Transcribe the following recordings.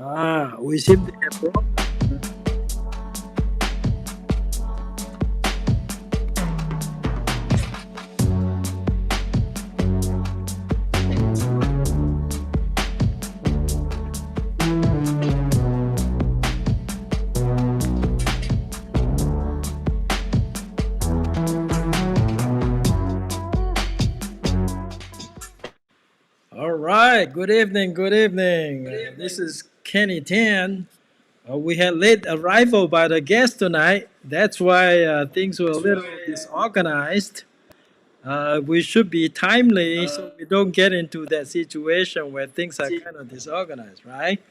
We seem to have problem. All right, good evening, good evening. This is Kenny Tan. We had late arrival by the guest tonight. That's why things were a little disorganized. We should be timely so we don't get into that situation where things are kind of disorganized, right?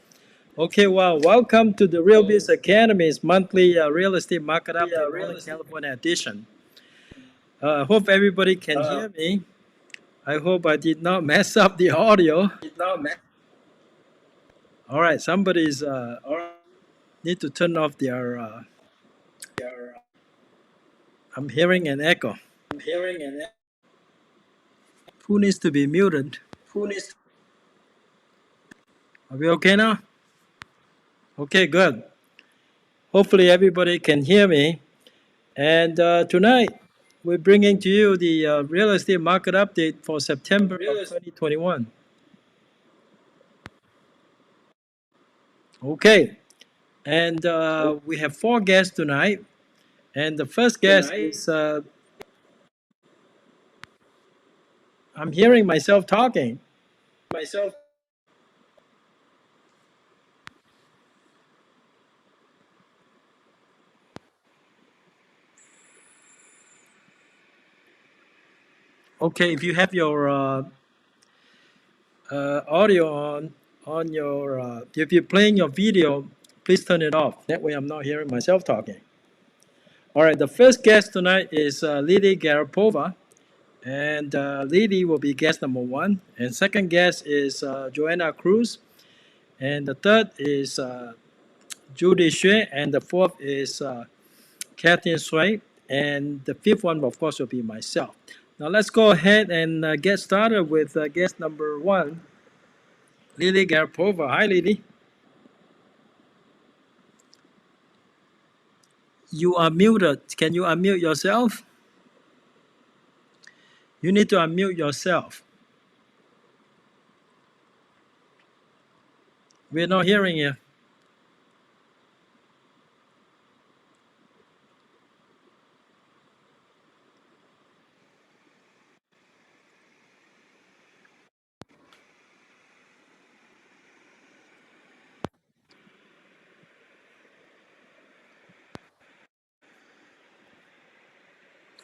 Okay, well, welcome to the Real Biz Academy's monthly real estate market update, Northern California edition. I hope everybody can hear me. I hope I did not mess up the audio. All right, somebody's need to turn off their. I'm hearing an echo. Who needs to be muted? Are we okay now? Okay, good. Hopefully everybody can hear me. And tonight we're bringing to you the real estate market update for September of 2021. Okay, and we have 4 guests tonight. And the first guest is, I'm hearing myself talking. Okay, if you have your audio on your, if you're playing your video, please turn it off. That way I'm not hearing myself talking. All right, the first guest tonight is Lily Garipova. And Lily will be guest number 1. And second guest is Jhoanna Cruz. And the third is Judie Xue. And the fourth is Kathleen Xiang. And the fifth one, of course, will be myself. Now let's go ahead and get started with guest number 1, Lily Garipova. Hi, Lily. You are muted. Can you unmute yourself? You need to unmute yourself. We're not hearing you.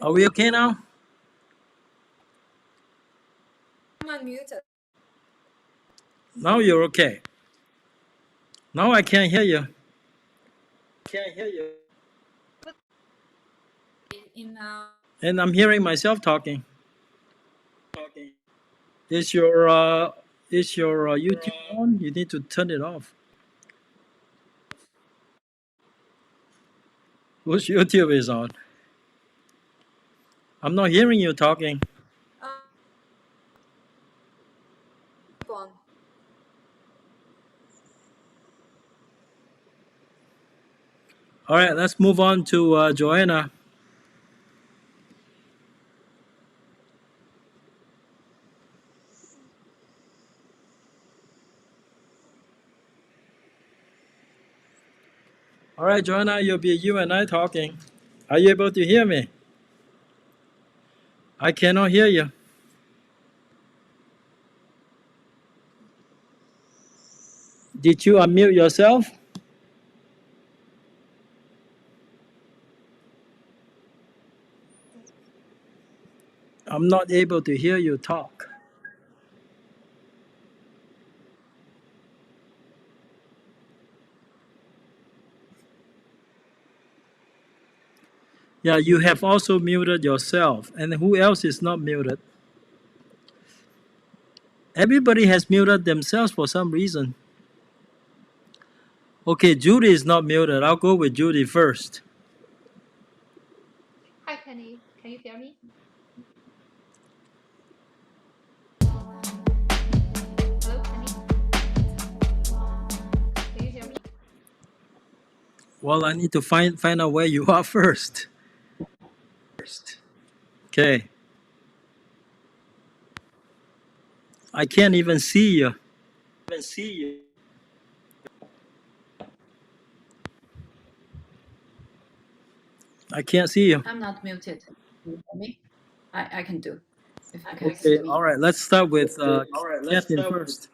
Are we okay now? I'm unmuted. Now you're okay. Now I can't hear you. And I'm hearing myself talking. Is your YouTube on? You need to turn it off. Whose YouTube is on? I'm not hearing you talking. On. All right, let's move on to Jhoanna. All right, Jhoanna, you'll be you and I talking. Are you able to hear me? I cannot hear you. Did you unmute yourself? I'm not able to hear you talk. Yeah, you have also muted yourself. And who else is not muted? Everybody has muted themselves for some reason. Okay, Judy is not muted. I'll go with Judy first. Hi, Kenny. Can you hear me? Hello, Kenny. Can you Well, I need to find out where you are first. Okay. I can't even see you. I can't see you. I'm not muted. Can you hear me? I can do. If you can see Okay. me. All right. Let's start with Kathleen first.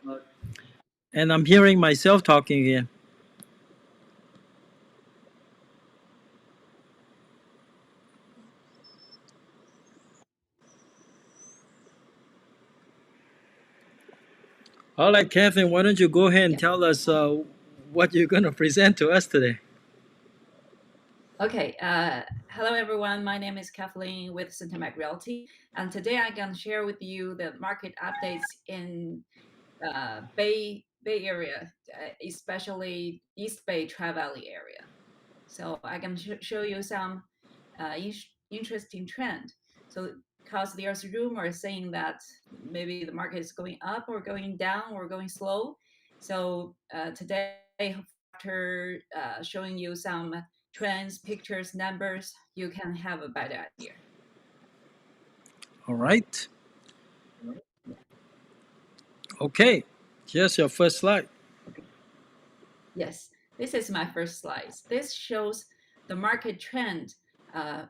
And I'm hearing myself talking again. All right, Kathleen, why don't you go ahead and Yeah. tell us what you're going to present to us today? Okay. Hello, everyone. My name is Kathleen with Syntemac Realty, and today I'm going to share with you the market updates in Bay Area, especially East Bay Tri-Valley area. So I can show you some interesting trend. So because there's rumors saying that maybe the market is going up or going down or going slow. So today, after showing you some trends, pictures, numbers, you can have a better idea. All right. Yeah. Okay. Here's your first slide. Yes, this is my first slide. This shows the market trend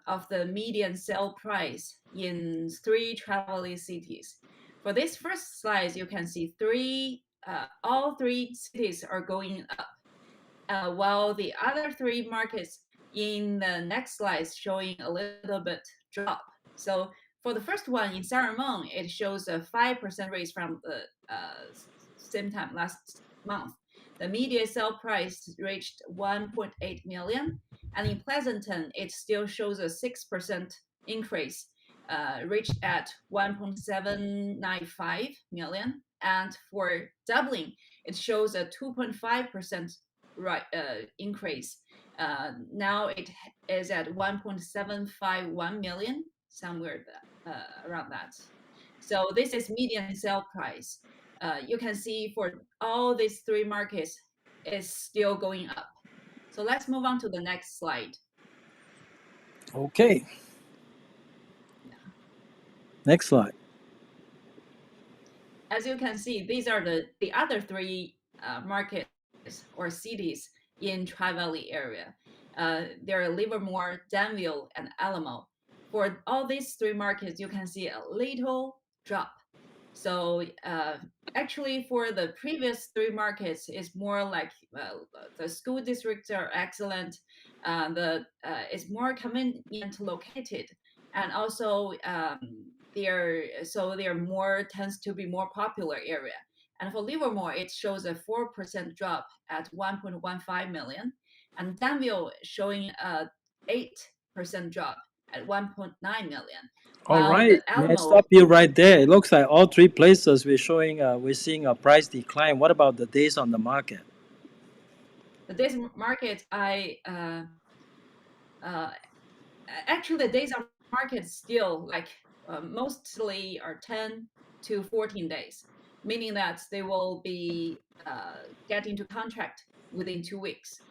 of the median sale price in 3 traveling cities. For this first slide, you can see all 3 cities are going up, while the other 3 markets in the next slide showing a little bit drop. So for the first one in Sacramento, it shows a 5% raise from the same time last month. The median sale price reached 1.8 million, and in Pleasanton, it still shows a 6% increase, reached at 1.795 million. And for Dublin, it shows a 2.5% increase. Now it is at 1.751 million, somewhere around that. So this is median sale price. You can see for all these 3 markets is still going up. So let's move on to the next slide. Okay. Yeah. Next slide. As you can see, these are the other 3 markets or cities in Tri-Valley area. They're Livermore, Danville, and Alamo. For all these 3 markets, you can see a little drop. So actually, for the previous 3 markets, it's more like the school districts are excellent. It's more convenient located, and also they're more tends to be more popular area. And for Livermore, it shows a 4% drop at 1.15 million, and Danville showing a 8% drop at 1.9 million. All While right. the May I Alamo, stop you right there? It looks like all 3 places we're seeing a price decline. What about the days on the market? the days market, actually the days on market still like mostly are 10 to 14 days, meaning that they will be get into contract within 2 weeks.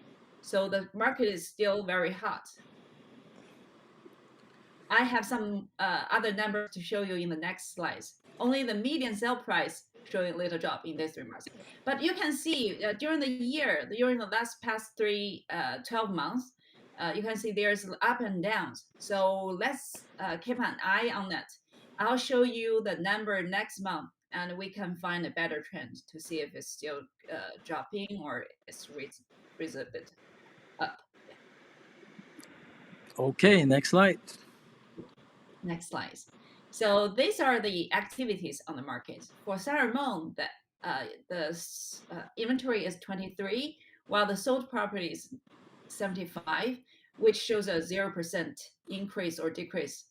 So the market is still very hot. I have some other numbers to show you in the next slides. Only the median sale price showing a little drop in these 3 months. But you can see during the year, during the past 12 months, you can see there's up and downs. So let's keep an eye on that. I'll show you the number next month, and we can find a better trend to see if it's still dropping or it's raised a bit up. Yeah. Okay. Next slide. Next slide. So these are the activities on the market. For Saramon, the inventory is 23, while the sold property is 75, which shows a 0% increase or decrease.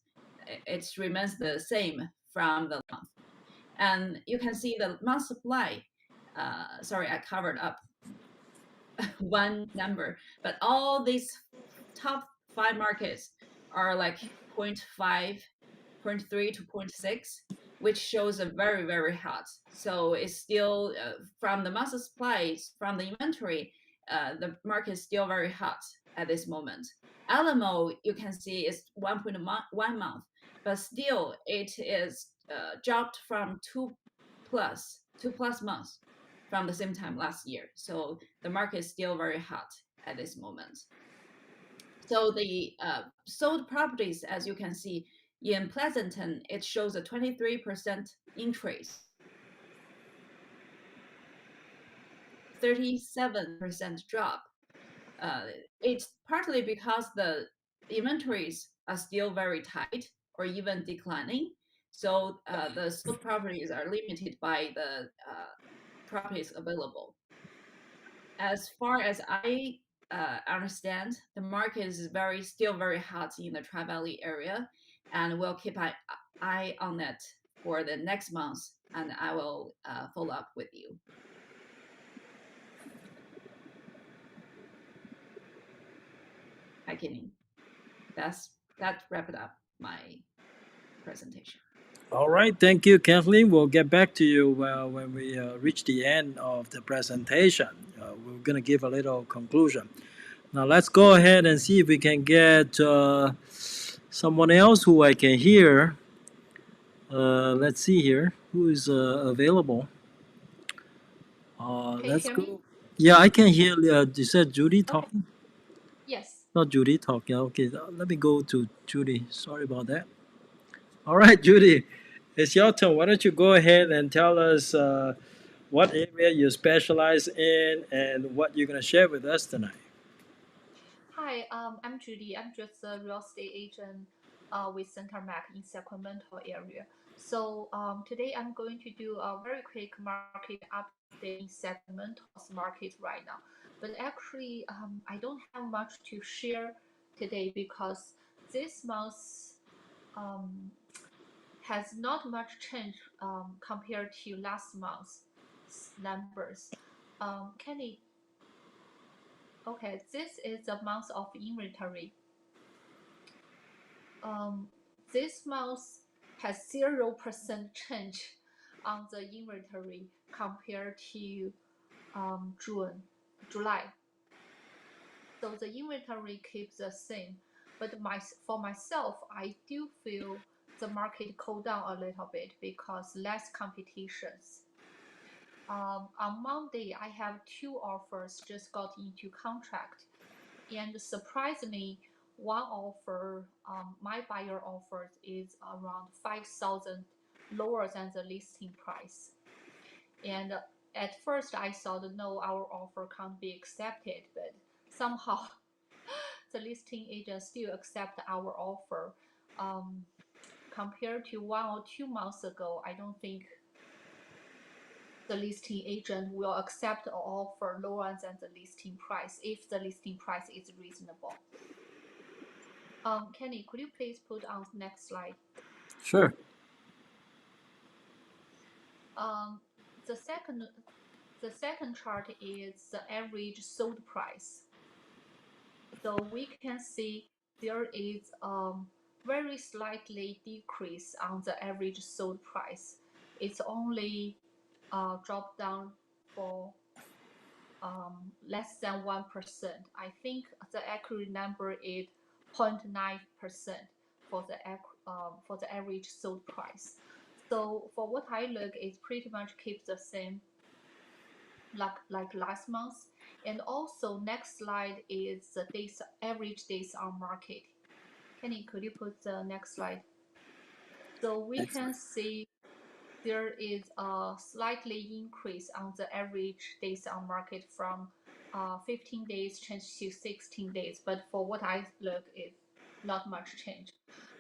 It remains the same from the month. And you can see the month supply. Sorry, I covered up one number, but all these top 5 markets are like 0.5, 0.3 to 0.6, which shows a very, very hot. So it's still from the month supplies, from the inventory, the market is still very hot. at this moment. Alamo, you can see, is 1.1 month, but still it is dropped from two plus months from the same time last year. So the market is still very hot at this moment. So the sold properties, as you can see, in Pleasanton, it shows a 23% increase, 37% drop. It's partly because the inventories are still very tight or even declining. So the sold properties are limited by the properties available. As far as I understand, the market is still very hot in the Tri-Valley area, and we'll keep an eye on it for the next month, and I will follow up with you. Hi, Kenny. That wrapped up my presentation. All right, thank you, Kathleen. We'll get back to you when we reach the end of the presentation. We're going to give a little conclusion. Now, let's go ahead and see if we can get someone else who I can hear. Let's see here. Who is available? Let's go. Me? Yeah, I can hear. You said Judy talking? Yes. Not Judy talking. Okay, let me go to Judy. Sorry about that. All right, Judy, it's your turn. Why don't you go ahead and tell us what area you specialize in and what you're going to share with us tonight? Hi, I'm Judy. I'm just a real estate agent with Center Mac in Sacramento area. So today I'm going to do a very quick market update in Sacramento's market right now. But actually, I don't have much to share today because this month has not much change compared to last month's numbers. Kenny, okay, this is the month of inventory. This month has 0% change on the inventory compared to July. So the inventory keeps the same. But for myself, I do feel the market cooled down a little bit because less competitions. On Monday, I have 2 offers just got into contract, and surprisingly, one offer, my buyer offers, is around 5,000 lower than the listing price. And at first, I thought, no, our offer can't be accepted, but somehow the listing agent still accept our offer. Compared to 1 or 2 months ago, I don't think the listing agent will accept an offer lower than the listing price if the listing price is reasonable. Kenny, could you please put on the next slide? Sure. The second chart is the average sold price. So we can see there is very slightly decrease on the average sold price. It's only dropped down for less than 1%. I think the accurate number is 0.9% for the average sold price. So for what I look, it pretty much keeps the same like last month. And also next slide is the average days on market. Kenny, could you put the next slide? So we can see there is a slightly increase on the average days on market from 15 days change to 16 days. But for what I look, it's not much change.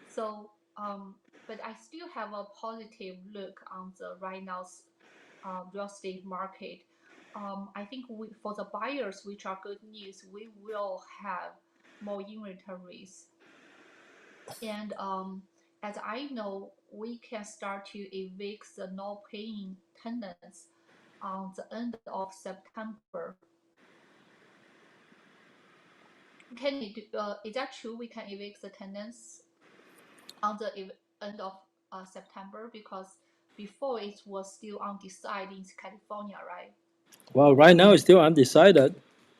So, but I still have a positive look on the right now's real estate market. I think for the buyers, which are good news, we will have more inventories. And as I know, we can start to evict the non-paying tenants on the end of September. Kenny, is that true? We can evict the tenants on the end of September, because before it was still undecided in California, right? Well, right now it's still undecided.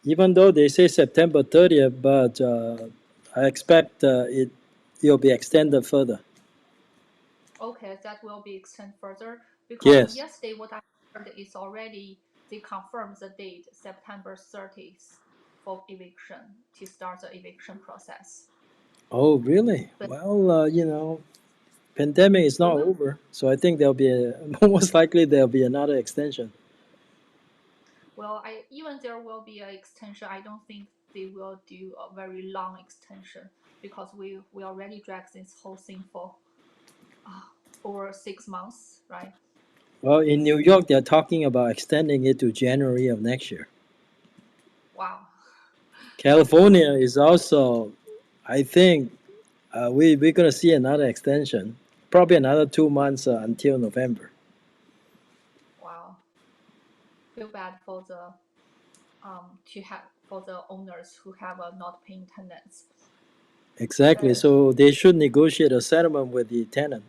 even though they say September 30th, but I expect it'll be extended further. Okay, that will be extended further because Yes. yesterday what I heard is already they confirmed the date September 30th for eviction to start the eviction process. Oh, really? But Well, pandemic is not we will over, so I think there'll be most likely there'll be another extension. well I even there will be an extension. I don't think they will do a very long extension because we already dragged this whole thing for uh, over 6 months, right? Well, in New York, they're talking about extending it to January of next year. Wow. California is also, I think, we're going to see another extension, probably another 2 months until November. Wow. Feel bad for the to have for the owners who have not paying tenants. Exactly. But So they should negotiate a settlement with the tenant.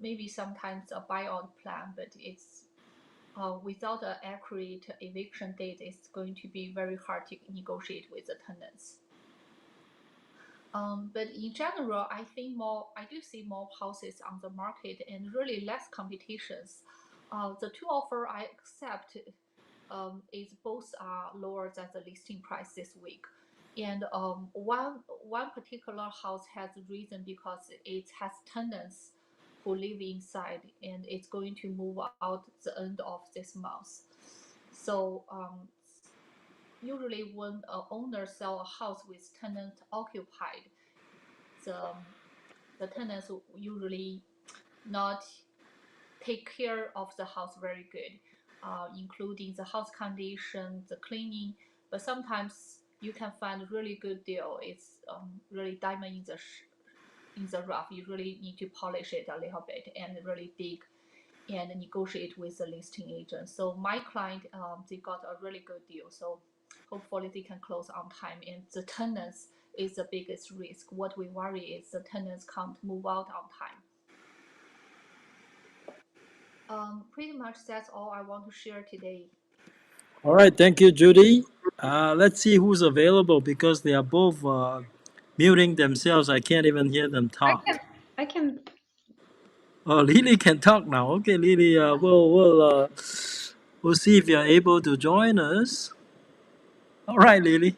maybe sometimes a buyout plan, but it's without an accurate eviction date, it's going to be very hard to negotiate with the tenants. But in general, I do see more houses on the market and really less competitions. The two offer I accept is both are lower than the listing price this week. And one particular house has risen because it has tenants who live inside and it's going to move out the end of this month. So usually when a owner sell a house with tenant occupied, the the tenants usually not take care of the house very good, including the house condition, the cleaning. But sometimes you can find a really good deal. It's really diamond in the rough. You really need to polish it a little bit and really dig and negotiate with the listing agent. So my client, they got a really good deal. So hopefully they can close on time. And the tenants is the biggest risk. What we worry is the tenants can't move out on time. Pretty much that's all I want to share today. All right. Thank you, Judy. Let's see who's available because they are both muting themselves. I can't even hear them I can, talk. I can. Oh, Lily can talk now. Okay, Lily, we'll see if you're able to join us. All right, Lily.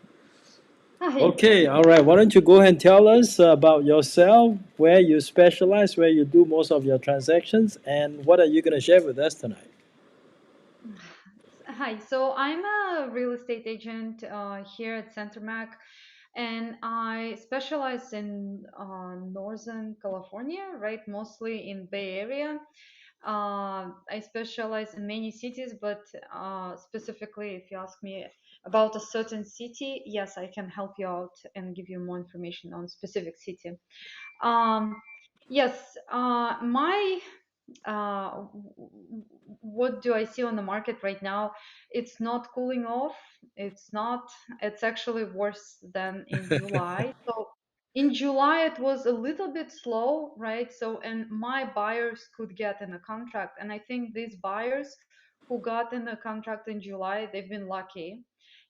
Hi. Okay, all right. Why don't you go ahead and tell us about yourself, where you specialize, where you do most of your transactions, and what are you going to share with us tonight? Hi. So I'm a real estate agent here at CenterMac, and I specialize in Northern California, right? Mostly in Bay Area. I specialize in many cities, but specifically, if you ask me about a certain city, yes, I can help you out and give you more information on specific city. Um, yes, my what do I see on the market right now? It's not cooling off. It's not. It's actually worse than in July. So in July it was a little bit slow, right? So and my buyers could get in a contract, and I think these buyers who got in a contract in July, they've been lucky.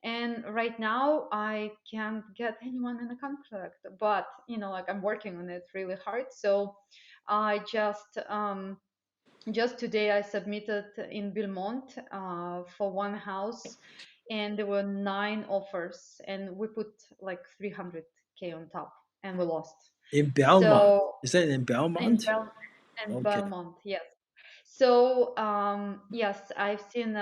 And right now I can't get anyone in a contract, but like I'm working on it really hard. So I just today I submitted in Belmont for one house, and there were 9 offers, and we put like 300K on top, and we lost. In Belmont. So Is that in in Belmont? Okay. Belmont, yes. So yes, I've seen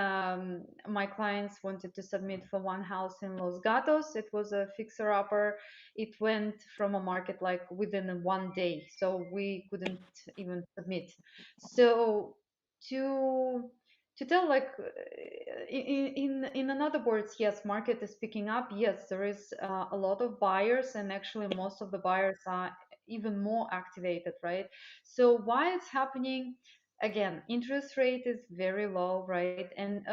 my clients wanted to submit for one house in Los Gatos. It was a fixer-upper. It went from a market like within one day, so we couldn't even submit. So to to tell like in another words, yes, market is picking up. Yes, there is a lot of buyers, and actually most of the buyers are even more activated, right? So why it's happening? Again, interest rate is very low, right? And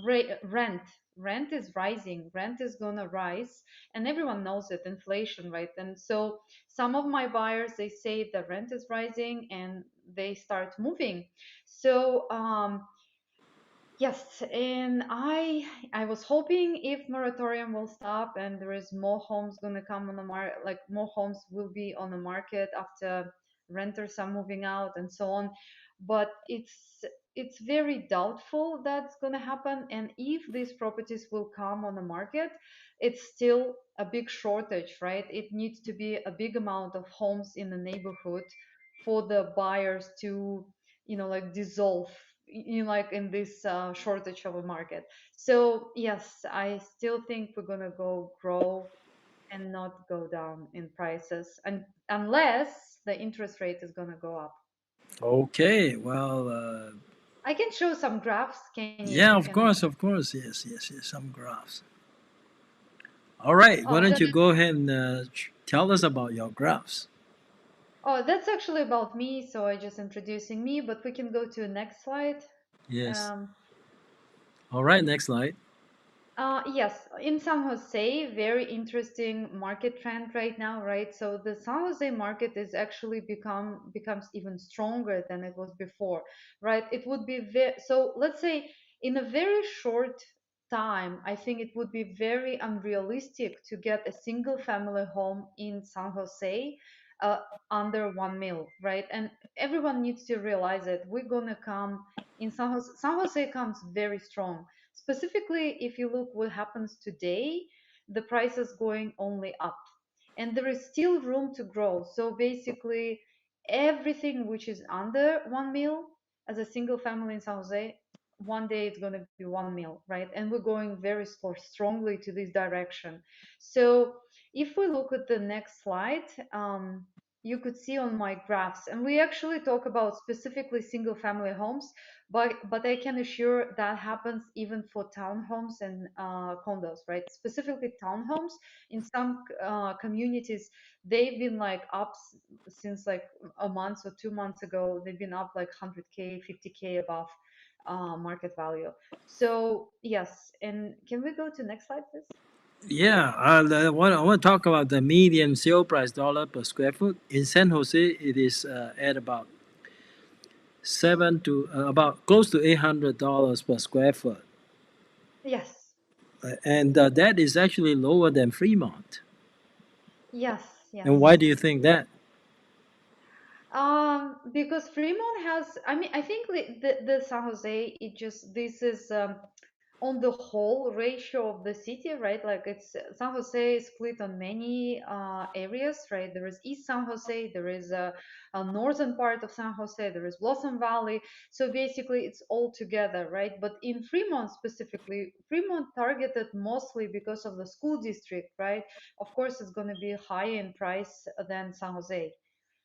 rent is rising. Rent is gonna rise, and everyone knows it. Inflation, right? And so some of my buyers, they say the rent is rising, and they start moving. So Yes, and I was hoping if moratorium will stop and there is more homes going to come on the market, like more homes will be on the market after renters are moving out and so on. But it's very doubtful that's going to happen. And if these properties will come on the market, it's still a big shortage, right? It needs to be a big amount of homes in the neighborhood for the buyers to, like dissolve, like in this shortage of a market. So yes, I still think we're gonna go grow and not go down in prices, and unless the interest rate is gonna go up. Okay, well, I can show some graphs. Can you? yeah, Can I? of course, yes, yes, yes, some graphs. All right, why Oh, don't you go ahead and tell us about your graphs? oh, that's actually about me. So I just introducing me, but we can go to the next slide. Yes. Um, All right, next slide. Yes, in San Jose, very interesting market trend right now, right? So the San Jose market is actually becomes even stronger than it was before, right? It would be so let's say in a very short time, I think it would be very unrealistic to get a single family home in San Jose uh, under 1 mil, right? And everyone needs to realize it. We're gonna come in San Jose. San Jose comes very strong. Specifically, if you look what happens today, the price is going only up, and there is still room to grow. So basically, everything which is under 1 mil as a single family in San Jose, one day it's going to be 1 mil, right? And we're going very strongly to this direction. So if we look at the next slide, you could see on my graphs, and we actually talk about specifically single family homes, but I can assure that happens even for townhomes and condos, right? Specifically townhomes in some communities, they've been like up since like a month or 2 months ago. They've been up like 100K, 50K above market value. So yes, and can we go to next slide, please? Yeah, I want to talk about the median sale price dollar per square foot in San Jose. It is at about seven to about close to $800 per square foot, Yes, and that is actually lower than Fremont. yes, yes. And why do you think that? Because Fremont has, I mean, I think the San Jose, it just, this is on the whole ratio of the city, right? Like it's San Jose is split on many areas, right? There is East San Jose, there is a northern part of San Jose, there is Blossom Valley. So basically, it's all together, right? But in Fremont specifically, Fremont targeted mostly because of the school district, right? Of course, it's going to be higher in price than San Jose,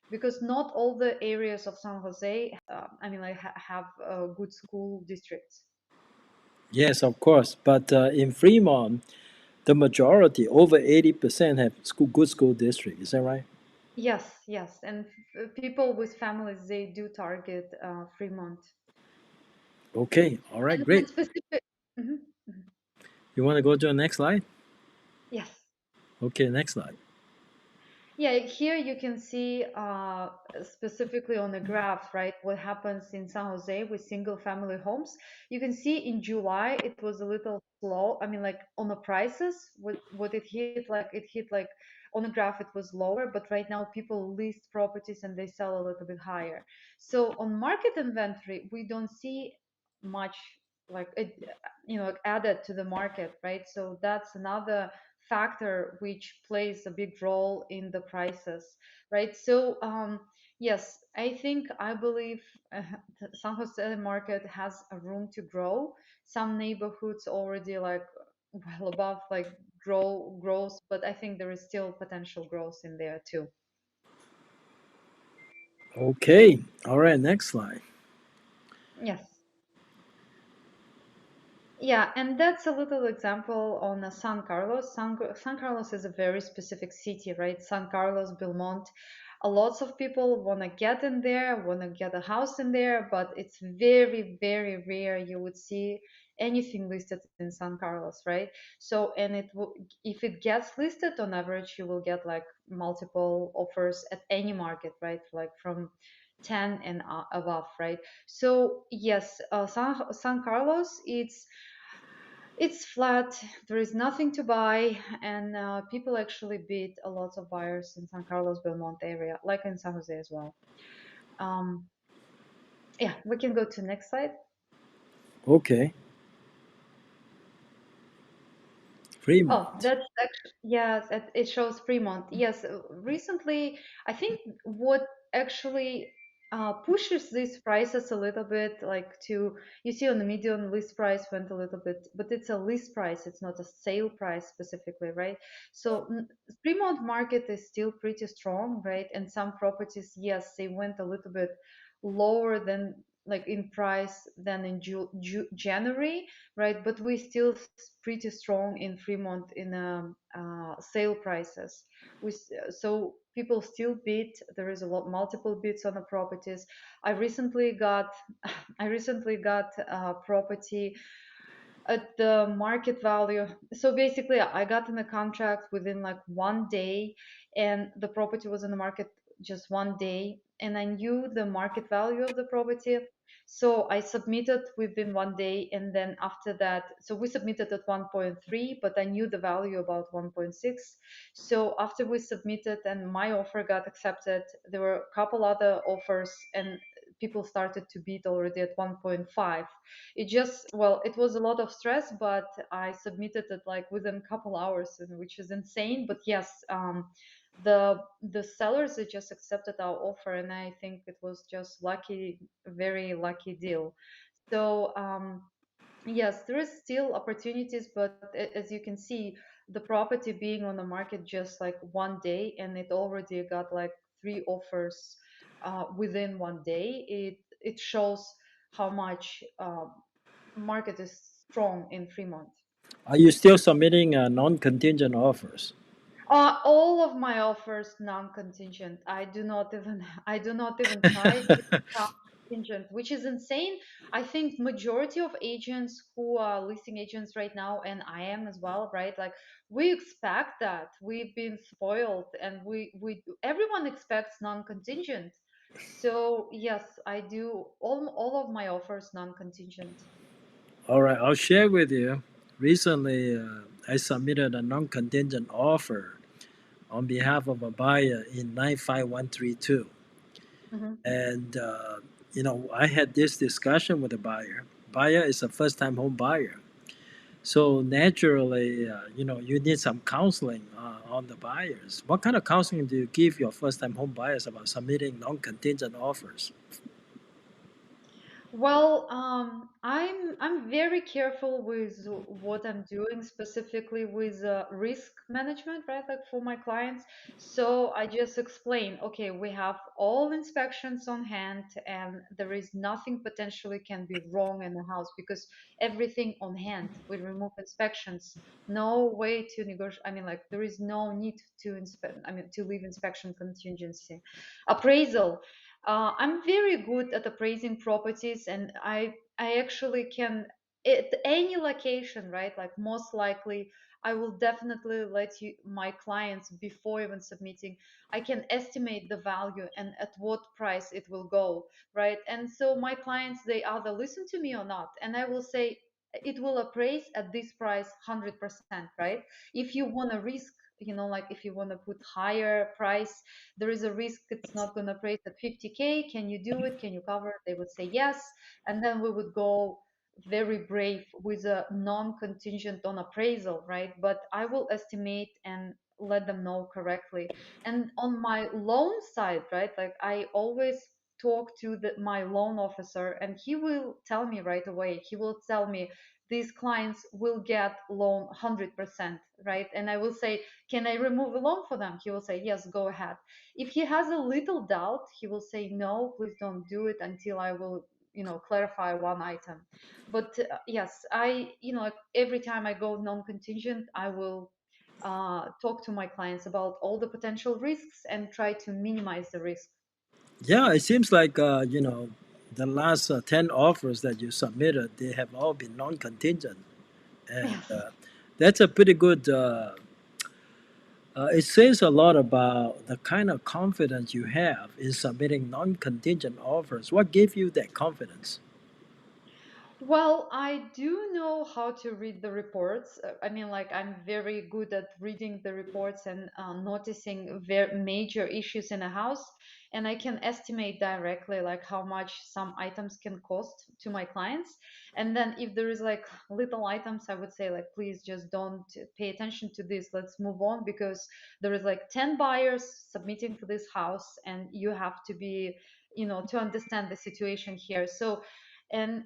because not all the areas of San Jose, I mean, like have good school districts. Yes, of course, but in Fremont, the majority, over 80%, have good school district. Is that right? Yes, yes, and people with families, they do target Fremont. Okay, all right, And great. one specific. Mhm, mhm. You want to go to the next slide? Yes. Okay, next slide. Yeah, here you can see specifically on the graph, right, what happens in San Jose with single family homes. You can see in July it was a little slow. I mean, like on the prices, what it hit like on the graph it was lower, but right now people list properties and they sell a little bit higher. So on market inventory, we don't see much like it, added to the market, right? So that's another factor which plays a big role in the prices, right? So yes, I believe the San Jose market has a room to grow. Some neighborhoods already like well above like growth, but I think there is still potential growth in there too. Okay, all right, next slide. Yes. Yeah, and that's a little example on San Carlos. San Carlos is a very specific city, right? San Carlos, Belmont. A lots of people want to get in there, want to get a house in there, but it's very, very rare you would see anything listed in San Carlos, right? So, and if it gets listed on average, you will get like multiple offers at any market, right? Like from 10 and above, right? So yes, San Carlos, it's flat. There is nothing to buy, and people actually beat a lot of buyers in San Carlos, Belmont area, like in San Jose as well. Um, yeah, we can go to next slide. Okay, Oh, Fremont. that's actually, yes, it shows Fremont. Yes, recently, I think what actually pushes these prices a little bit, like to, you see on the median list price went a little bit, but it's a list price, it's not a sale price specifically, right? So Fremont market is still pretty strong, right? And some properties, yes, they went a little bit lower than like in price than in January, right? But we still pretty strong in Fremont in sale prices. So people still bid. There is a lot multiple bids on the properties. I recently got I recently got a property at the market value. So basically, I got in a contract within like 1 day, and the property was in the market just 1 day, and I knew the market value of the property. So I submitted within 1 day, and then after that, so we submitted at 1.3, but I knew the value about 1.6. So after we submitted and my offer got accepted, there were a couple other offers, and people started to bid already at 1.5. It just, well, it was a lot of stress, but I submitted it like within a couple hours, which is insane. But yes, the sellers, they just accepted our offer, and I think it was just lucky, very lucky deal. So yes, there is still opportunities, but as you can see, the property being on the market just like 1 day, and it already got like three offers within 1 day. It shows how much market is strong in Fremont. Are you still submitting non-contingent offers? All of my offers non-contingent. I do not even try to count contingent, which is insane. I think majority of agents who are listing agents right now, and I am as well, right? Like we expect that. We've been spoiled, and we everyone expects non-contingent. So yes, I do all of my offers non-contingent. All right, I'll share with you. Recently, I submitted a non-contingent offer on behalf of a buyer in 95132. Hmm. And, I had this discussion with the buyer. Buyer is a first time home buyer. So naturally, you need some counseling on the buyers. What kind of counseling do you give your first time home buyers about submitting non contingent offers? Well, I'm very careful with what I'm doing, specifically with risk management, right? Like for my clients. So I just explain, okay, we have all inspections on hand, and there is nothing potentially can be wrong in the house because everything on hand. We remove inspections. No way to negotiate. I mean, like there is no need to inspect. I mean, to leave inspection contingency. Appraisal. I'm very good at appraising properties, and I actually can at any location, right? Like most likely, I will definitely let you my clients before even submitting. I can estimate the value and at what price it will go, right? And so my clients, they either listen to me or not, and I will say it will appraise at this price 100%, right? If you want to risk, like if you want to put higher price, there is a risk it's not going to price at 50K. Can you do it? Can you cover it? They would say yes. And then we would go very brave with a non-contingent on appraisal, right? But I will estimate and let them know correctly. And on my loan side, right, like I always talk to my loan officer, and he will tell me right away. He will tell me these clients will get loan 100%, right? And I will say, can I remove a loan for them? He will say, yes, go ahead. If he has a little doubt, he will say, no, please don't do it until I will, clarify one item. But yes, like every time I go non-contingent, I will talk to my clients about all the potential risks and try to minimize the risk. Yeah, it seems like, the last 10 offers that you submitted, they have all been non contingent. And Yes. that's a pretty good It says a lot about the kind of confidence you have in submitting non-contingent offers. What gave you that confidence? Well, I do know how to read the reports. I mean, like, I'm very good at reading the reports and noticing very major issues in a house. And I can estimate directly, like, how much some items can cost to my clients. And then if there is like little items, I would say, like, please just don't pay attention to this. Let's move on because there is like 10 buyers submitting for this house, and you have to be, to understand the situation here. So, and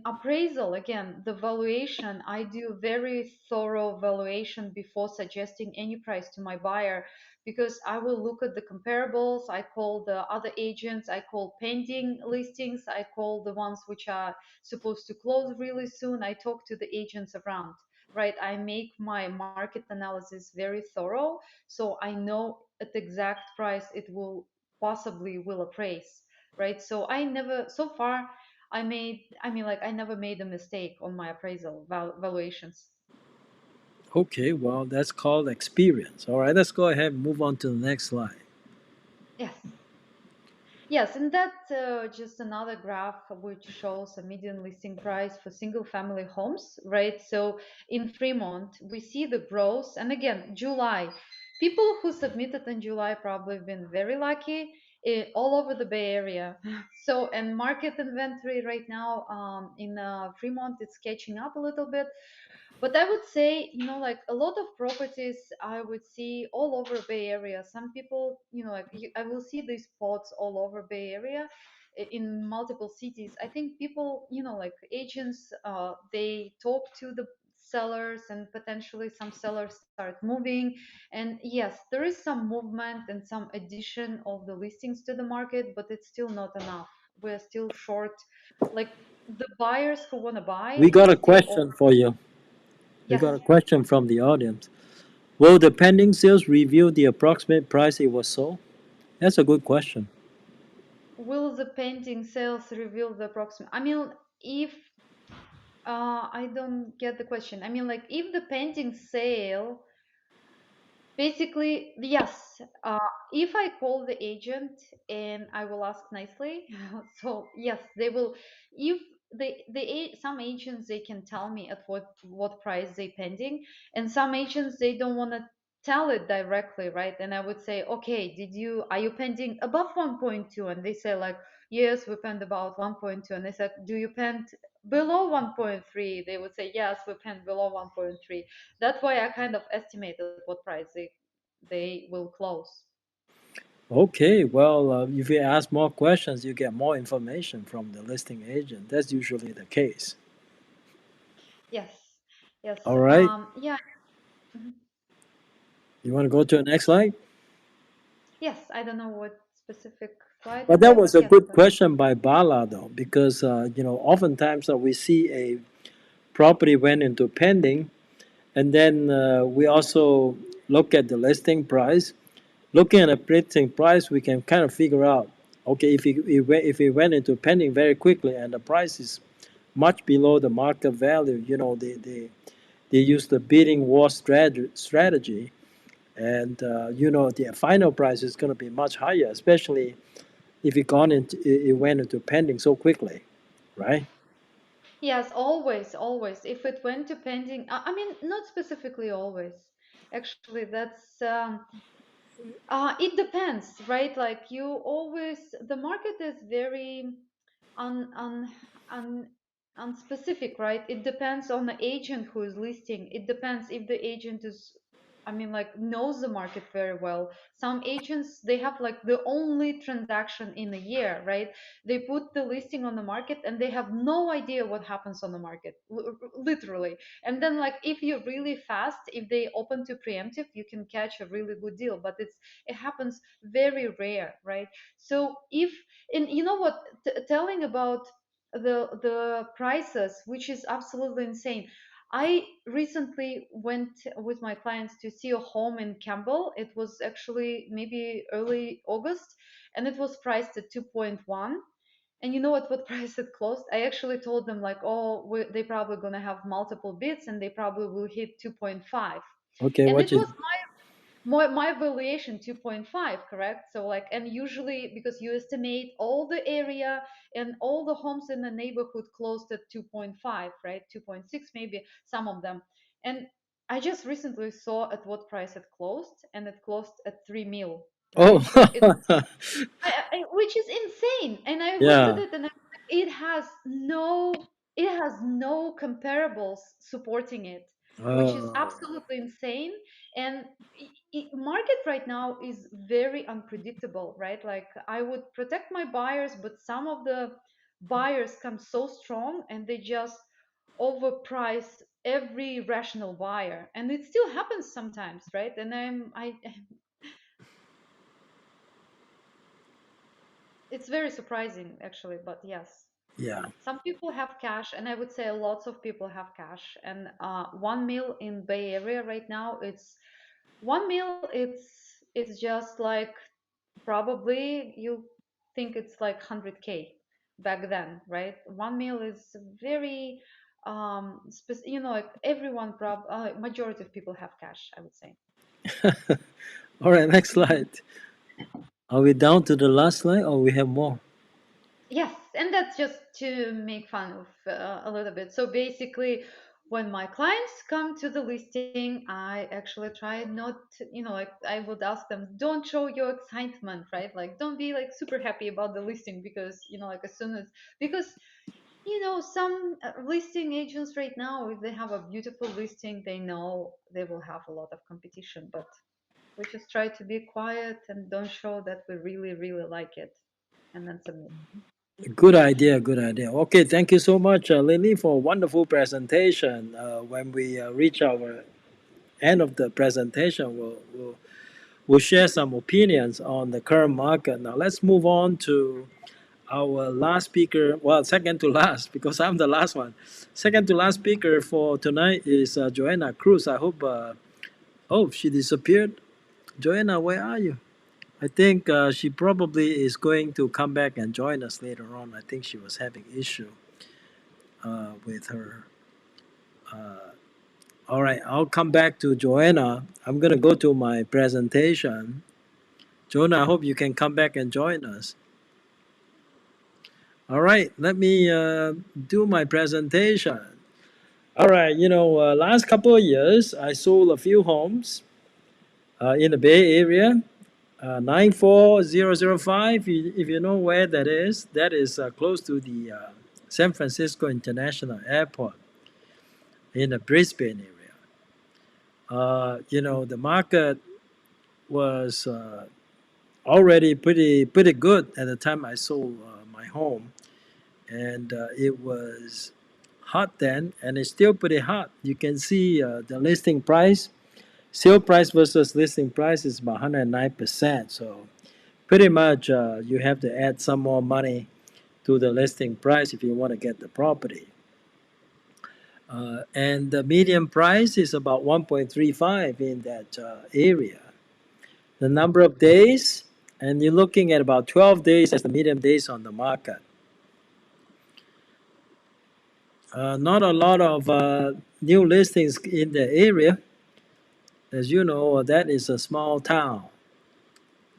appraisal, again, the valuation, I do very thorough valuation before suggesting any price to my buyer, because I will look at the comparables. I call the other agents, I call pending listings, I call the ones which are supposed to close really soon. I talk to the agents around, right? I make my market analysis very thorough, so I know at the exact price it will possibly will appraise, right? So I never so far I never made a mistake on my appraisal valuations. Okay, well, that's called experience. All right, let's go ahead and move on to the next slide. Yes. Yes, and that's just another graph which shows a median listing price for single family homes, right? So in Fremont, we see the growth. And again, July, people who submitted in July probably been very lucky all over the Bay Area. So, and market inventory right now in Fremont, it's catching up a little bit. But I would say, like a lot of properties I would see all over Bay Area. Some people, like I will see these spots all over Bay Area in multiple cities. I think people, like agents, they talk to the sellers, and potentially some sellers start moving. And yes, there is some movement and some addition of the listings to the market, but it's still not enough. We're still short. Like the buyers who want to buy, We got it's a still question for you. We yes. got a question from the audience. Will the pending sales reveal the approximate price it was sold? That's a good question. Will the painting sales reveal the approximate? I mean, if I don't get the question. I mean, like, if the painting sale, basically, yes. If I call the agent and I will ask nicely, so yes, they will. If some agents, they can tell me at what price they pending, and some agents, they don't want to tell it directly, right? And I would say, okay, are you pending above 1.2? And they say like, yes, we penned about 1.2. And they said, do you pend below 1.3? They would say, yes, we penned below 1.3. That's why I kind of estimated what price they will close. Okay, well, if you ask more questions, you get more information from the listing agent. That's usually the case. Yes, yes, All right, yeah. Mhm. you want to go to the next slide? Yes, I don't know what specific slide But is that that, was but a yes. good question by Bala, though, because oftentimes we see a property went into pending, and then we also look at the listing price. Looking at the listing price, we can kind of figure out, okay, if it went into pending very quickly and the price is much below the market value, they use the bidding war strategy, and the final price is going to be much higher, especially if it went into pending so quickly, right? Yes, always, always. If it went to pending, I mean, not specifically always. Actually, that's it depends, right? Like you always, the market is very un, un, un, unspecific, right? It depends on the agent who is listing. It depends if the agent is, I mean, like knows the market very well. Some agents, they have like the only transaction in a year, right? They put the listing on the market and they have no idea what happens on the market, literally. And then, like, if you're really fast, if they open to preemptive, you can catch a really good deal. But it happens very rare, right? So if and you know what, telling about the prices, which is absolutely insane. I recently went with my clients to see a home in Campbell. It was actually maybe early August, and it was priced at 2.1. And you know what price it closed? I actually told them like, oh, they probably gonna have multiple bids, and they probably will hit 2.5. Okay, And what it is was my valuation 2.5, correct? So like, and usually because you estimate all the area and all the homes in the neighborhood closed at 2.5, right? 2.6 maybe, some of them. And I just recently saw at what price it closed, and it closed at 3 mil, Oh, right? So it's which is insane. And I looked at yeah. it, and it has no comparables supporting it, which is Oh, absolutely insane. And market right now is very unpredictable, right? Like, I would protect my buyers, but some of the buyers come so strong and they just overprice every rational buyer, and it still happens sometimes, right? And I it's very surprising actually, but yes. yeah. Some people have cash, and I would say lots of people have cash. And 1 mil in Bay Area right now, it's 1 mil. It's just like, probably you think it's like 100K back then, right? 1 mil is very like everyone majority of people have cash, I would say. All right, next slide. Are we down to the last slide or we have more? Yes, and that's just to make fun of a little bit. So basically, when my clients come to the listing, I actually try not to, like, I would ask them, don't show your excitement, right? Like, don't be like super happy about the listing, because, like, as soon as, because, some listing agents right now, if they have a beautiful listing, they know they will have a lot of competition, but we just try to be quiet and don't show that we really, really like it, and then submit. Good idea, good idea. Okay, thank you so much, Lily, for a wonderful presentation. When we reach our end of the presentation, we'll share some opinions on the current market. Now, let's move on to our last speaker. Well, second to last, because I'm the last one. Second to last speaker for tonight is Jhoanna Cruz. I hope, oh, she disappeared. Joanna, where are you? I think she probably is going to come back and join us later on. I think she was having issue with her. Uh, all right, I'll come back to Joanna. I'm gonna go to my presentation. Joanna, I hope you can come back and join us. All right, let me do my presentation. All right, last couple of years, I sold a few homes in the Bay Area. 94005, if you know where that is close to the San Francisco International Airport in the Brisbane area. The market was already pretty good at the time I sold my home, and it was hot then, and it's still pretty hot. You can see the listing price, sale price versus listing price is about 109%. So pretty much you have to add some more money to the listing price if you want to get the property. And the median price is about 1.35 in that area. The number of days, and you're looking at about 12 days as the median days on the market. Not a lot of new listings in the area. As you know, that is a small town.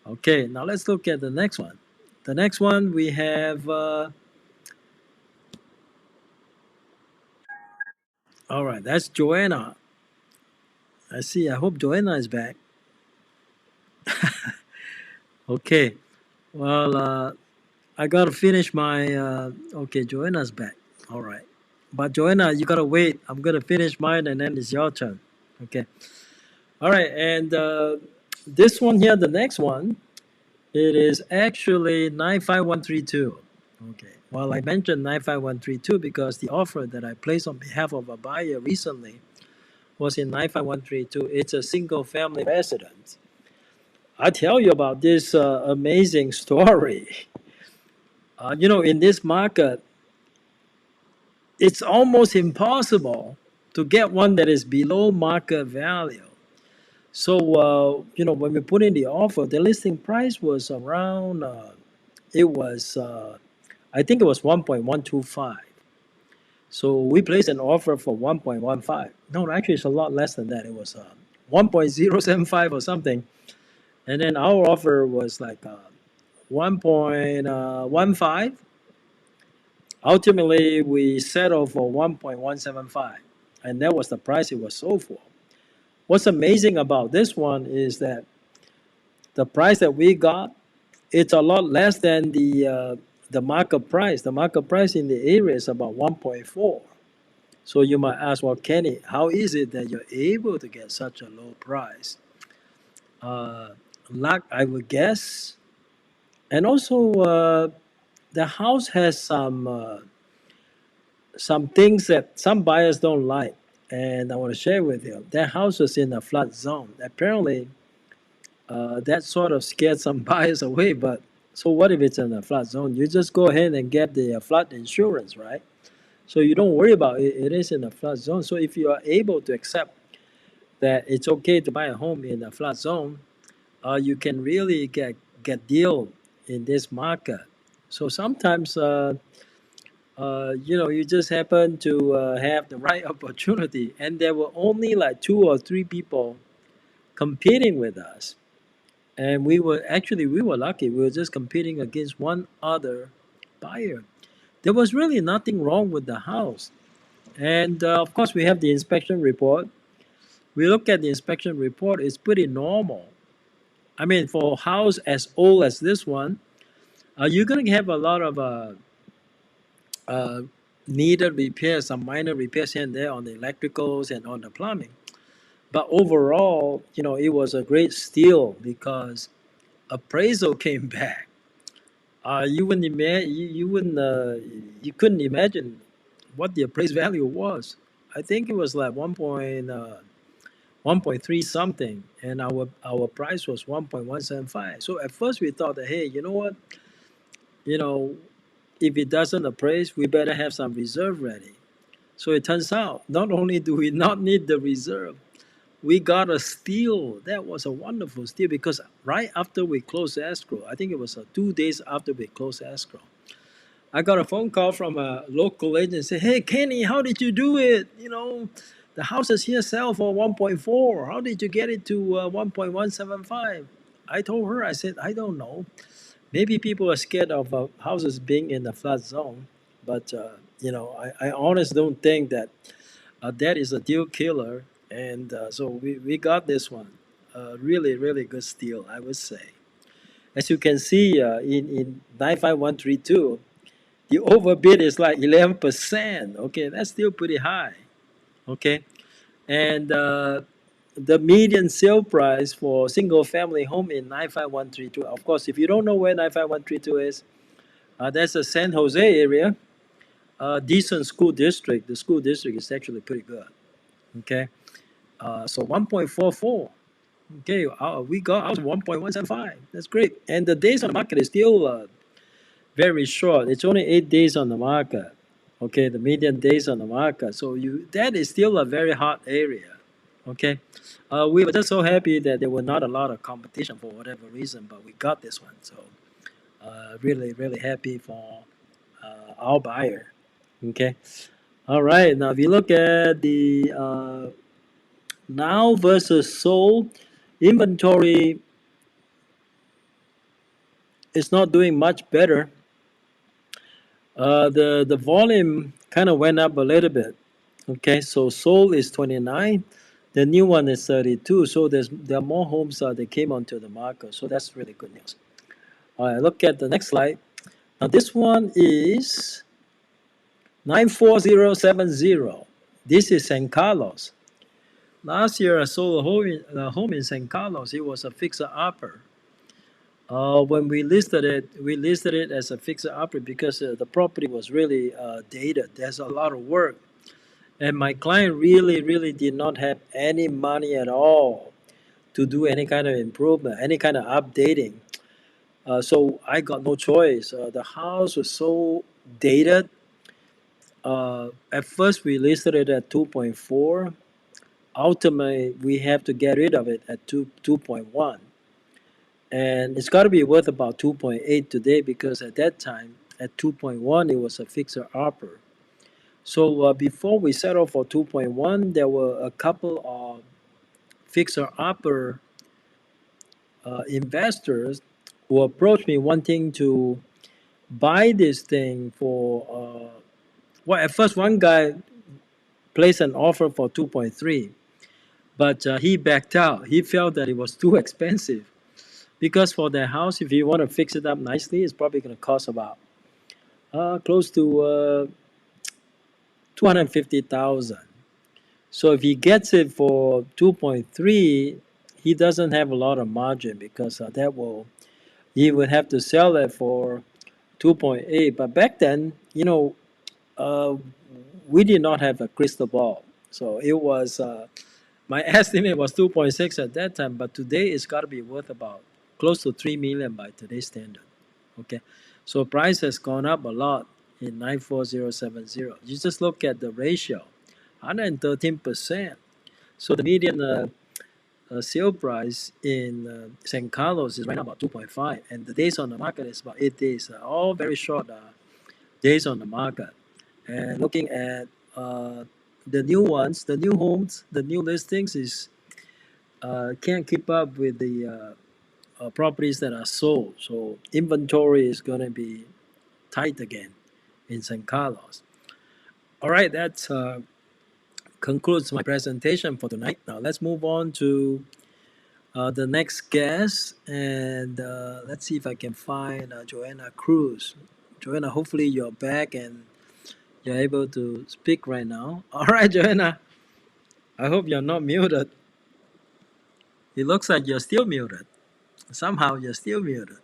Okay, now let's look at the next one. The next one we have, all right, that's Joanna. I see, I hope Joanna is back. Okay, well, I gotta finish my, okay, Joanna's back. All right. But Joanna, you gotta wait. I'm gonna finish mine and then it's your turn. Okay. All right, and this one here, the next one, it is actually 95132. Okay. Well, I mentioned 95132 because the offer that I placed on behalf of a buyer recently was in 95132. It's a single family residence. I tell you about this amazing story. In this market, it's almost impossible to get one that is below market value. So, when we put in the offer, the listing price was around, it was, I think it was 1.125. So we placed an offer for 1.15. No, actually, it's a lot less than that. It was 1.075 or something. And then our offer was like 1.15. Ultimately, we settled for 1.175. And that was the price it was sold for. What's amazing about this one is that the price that we got, it's a lot less than the market price. The market price in the area is about 1.4. So you might ask, well, Kenny, how is it that you're able to get such a low price? Uh, Luck, I would guess. And also, the house has some things that some buyers don't like, and I want to share with you. That house was in a flood zone. Apparently, that sort of scared some buyers away. But so what if it's in a flood zone? You just go ahead and get the flood insurance, right? So you don't worry about it. It is in a flood zone. So if you are able to accept that it's okay to buy a home in a flood zone, you can really get deal in this market. So sometimes, you just happen to have the right opportunity, and there were only like two or three people competing with us, and we were lucky. We were just competing against one other buyer. There was really nothing wrong with the house, and of course we have the inspection report. We look at the inspection report; it's pretty normal. I mean, for a house as old as this one, you're going to have a lot of uh, needed repairs, some minor repairs here and there on the electricals and on the plumbing. But overall, it was a great steal because appraisal came back. You couldn't imagine what the appraised value was. I think it was like 1.3 something, and our price was 1.175. So at first we thought that, hey, you know what, you know, if it doesn't appraise, we better have some reserve ready. So it turns out not only do we not need the reserve, we got a steal. That was a wonderful steal because right after we closed escrow, I think it was 2 days after we closed escrow, I got a phone call from a local agent say, "Hey Kenny, how did you do it? The houses here sell for 1.4. How did you get it to 1.175?" I told her, I said, I don't know. Maybe people are scared of houses being in the flood zone, but I honestly don't think that that is a deal killer. And so we got this one. Really, really good steal, I would say. As you can see in 95132, the overbid is like 11%. Okay, that's still pretty high. Okay, and the median sale price for single family home in 95132. Of course, if you don't know where 95132 is, that's the San Jose area. Decent school district. The school district is actually pretty good. Okay, so 1.44. Okay, we got out 1.175. That's great. And the days on the market is still very short. It's only 8 days on the market. Okay, the median days on the market. So that is still a very hot area. Okay, we were just so happy that there were not a lot of competition for whatever reason, but we got this one. So really, really happy for our buyer. Okay. All right. Now, if you look at the now versus sold inventory, is not doing much better. The volume kind of went up a little bit. Okay, so sold is 29, the new one is 32. So there are more homes that came onto the market. So that's really good news. All right, look at the next slide. Now this one is 94070. This is San Carlos. Last year I sold a home in San Carlos. It was a fixer upper. When we listed it as a fixer upper because the property was really dated. There's a lot of work, and my client really, really did not have any money at all to do any kind of improvement, any kind of updating. So I got no choice. The house was so dated. At first, we listed it at 2.4. Ultimately, we have to get rid of it at 2.1. And it's got to be worth about 2.8 today because at that time, at 2.1, it was a fixer upper. So before we settled for 2.1, there were a couple of fixer-upper investors who approached me wanting to buy this thing for, well, at first one guy placed an offer for 2.3, but he backed out. He felt that it was too expensive because for their house, if you want to fix it up nicely, it's probably going to cost about close to 250,000. So if he gets it for 2.3, he doesn't have a lot of margin because he would have to sell it for 2.8. But back then, uh, we did not have a crystal ball. So it was, my estimate was 2.6 at that time, but today it's got to be worth about close to 3 million by today's standard. Okay. So price has gone up a lot in 94070. You just look at the ratio, 113%. So the median sale price in San Carlos is right now about 2.5, and the days on the market is about 8 days. All very short days on the market. And looking at the new ones, the new homes, the new listings is can't keep up with the properties that are sold. So inventory is going to be tight again in San Carlos. All right, that concludes my presentation for tonight. Now let's move on to the next guest, and let's see if I can find Jhoanna Cruz. Jhoanna, hopefully you're back and you're able to speak right now. All right, Jhoanna, I hope you're not muted. It looks like you're still muted. Somehow you're still muted.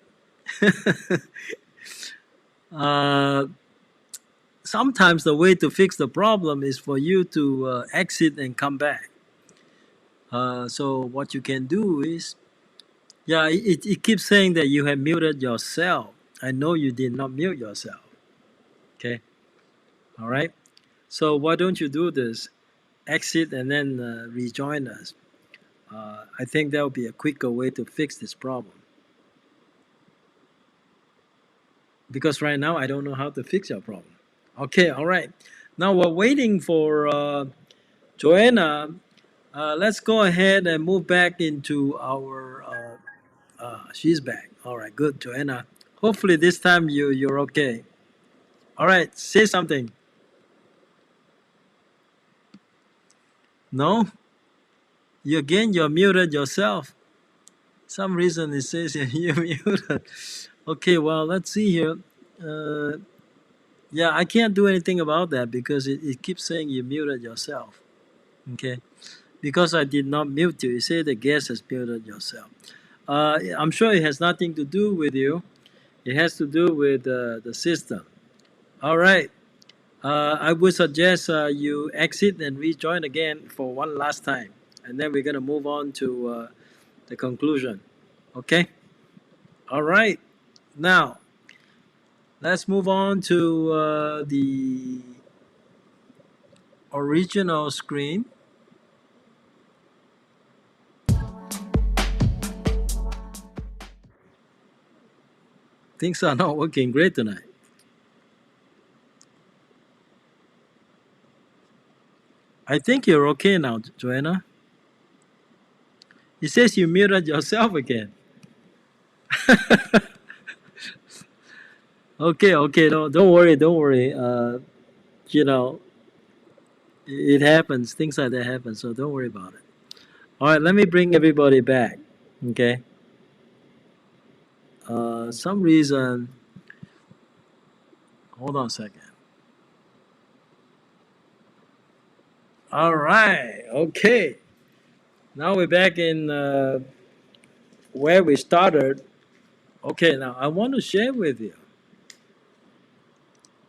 uh, Sometimes the way to fix the problem is for you to exit and come back. So what you can do is, yeah, it keeps saying that you have muted yourself. I know you did not mute yourself. Okay. All right. So why don't you do this? Exit and then rejoin us. I think that would be a quicker way to fix this problem. Because right now I don't know how to fix your problem. Okay. All right. Now we're waiting for Jhoanna. Let's go ahead and move back into our. She's back. All right. Good, Jhoanna. Hopefully this time you're okay. All right. Say something. No? You're muted yourself. Some reason it says you're muted. Okay, well, let's see here. Yeah, I can't do anything about that because it keeps saying you muted yourself. Okay? Because I did not mute you. It says the guest has muted yourself. I'm sure it has nothing to do with you. It has to do with the system. All right. I would suggest you exit and rejoin again for one last time. And then we're going to move on to the conclusion. Okay? All right. Now, let's move on to the original screen. Things are not working great tonight. I think you're okay now, Jhoanna. It says you muted yourself again. Okay, don't worry. You know, it happens. Things like that happen, so don't worry about it. All right, let me bring everybody back. Okay. Some reason. Hold on a second. All right. Okay. Now we're back in where we started. Okay. Now I want to share with you.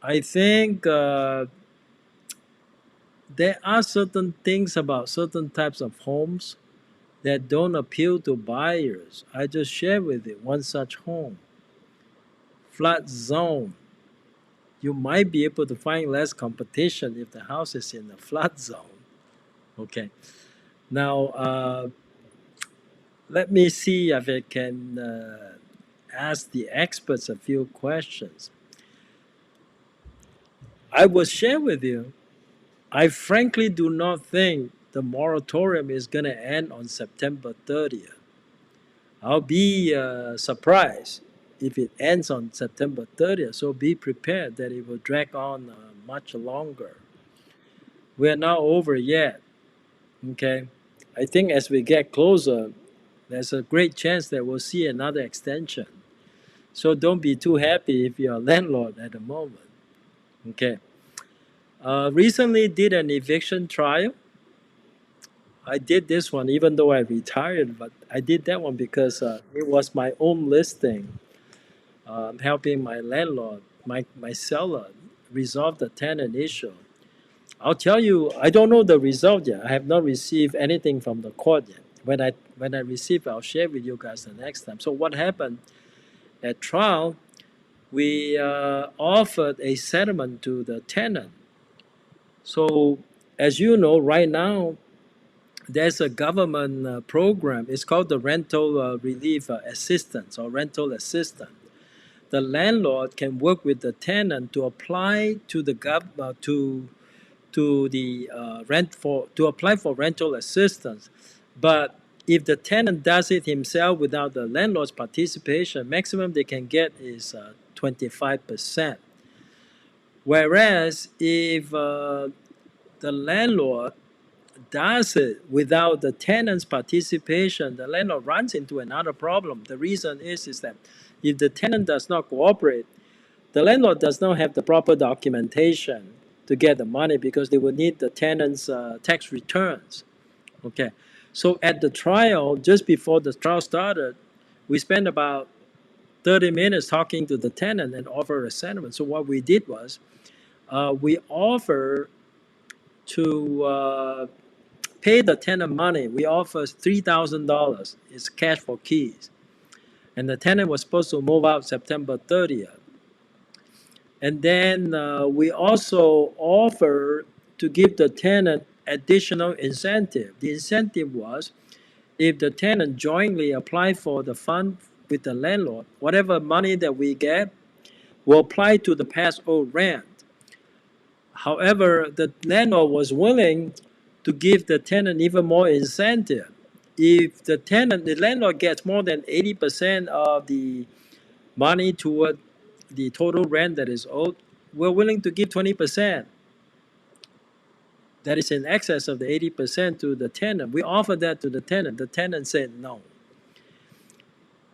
I think there are certain things about certain types of homes that don't appeal to buyers. I just share with you one such home. Flood zone. You might be able to find less competition if the house is in a flood zone. Okay. Now, let me see if I can ask the experts a few questions. I will share with you. I frankly do not think the moratorium is going to end on September 30th. I'll be surprised if it ends on September 30th. So be prepared that it will drag on much longer. We're not over yet. Okay. I think as we get closer, there's a great chance that we'll see another extension. So don't be too happy if you're a landlord at the moment. Okay. Recently did an eviction trial. I did this one even though I retired, but I did that one because it was my own listing, helping my landlord, my seller, resolve the tenant issue. I'll tell you, I don't know the result yet. I have not received anything from the court yet. When I receive, I'll share with you guys the next time. So what happened at trial? We offered a settlement to the tenant. So as you know, right now there's a government program. It's called the rental relief assistance or rental assistance. The landlord can work with the tenant to apply to the to apply for rental assistance. But if the tenant does it himself without the landlord's participation, maximum they can get is 25%. Whereas if the landlord does it without the tenant's participation, the landlord runs into another problem. The reason is that if the tenant does not cooperate, the landlord does not have the proper documentation to get the money because they will need the tenant's tax returns. Okay, so at the trial, just before the trial started, we spent about 30 minutes talking to the tenant and offer a settlement. So what we did was we offer to pay the tenant money. We offer $3,000. It's cash for keys. And the tenant was supposed to move out September 30th. And then we also offer to give the tenant additional incentive. The incentive was if the tenant jointly apply for the fund with the landlord, whatever money that we get will apply to the past owed rent. However, the landlord was willing to give the tenant even more incentive. If the landlord gets more than 80% of the money toward the total rent that is owed, we're willing to give 20%. That is in excess of the 80% to the tenant. We offered that to the tenant. The tenant said no.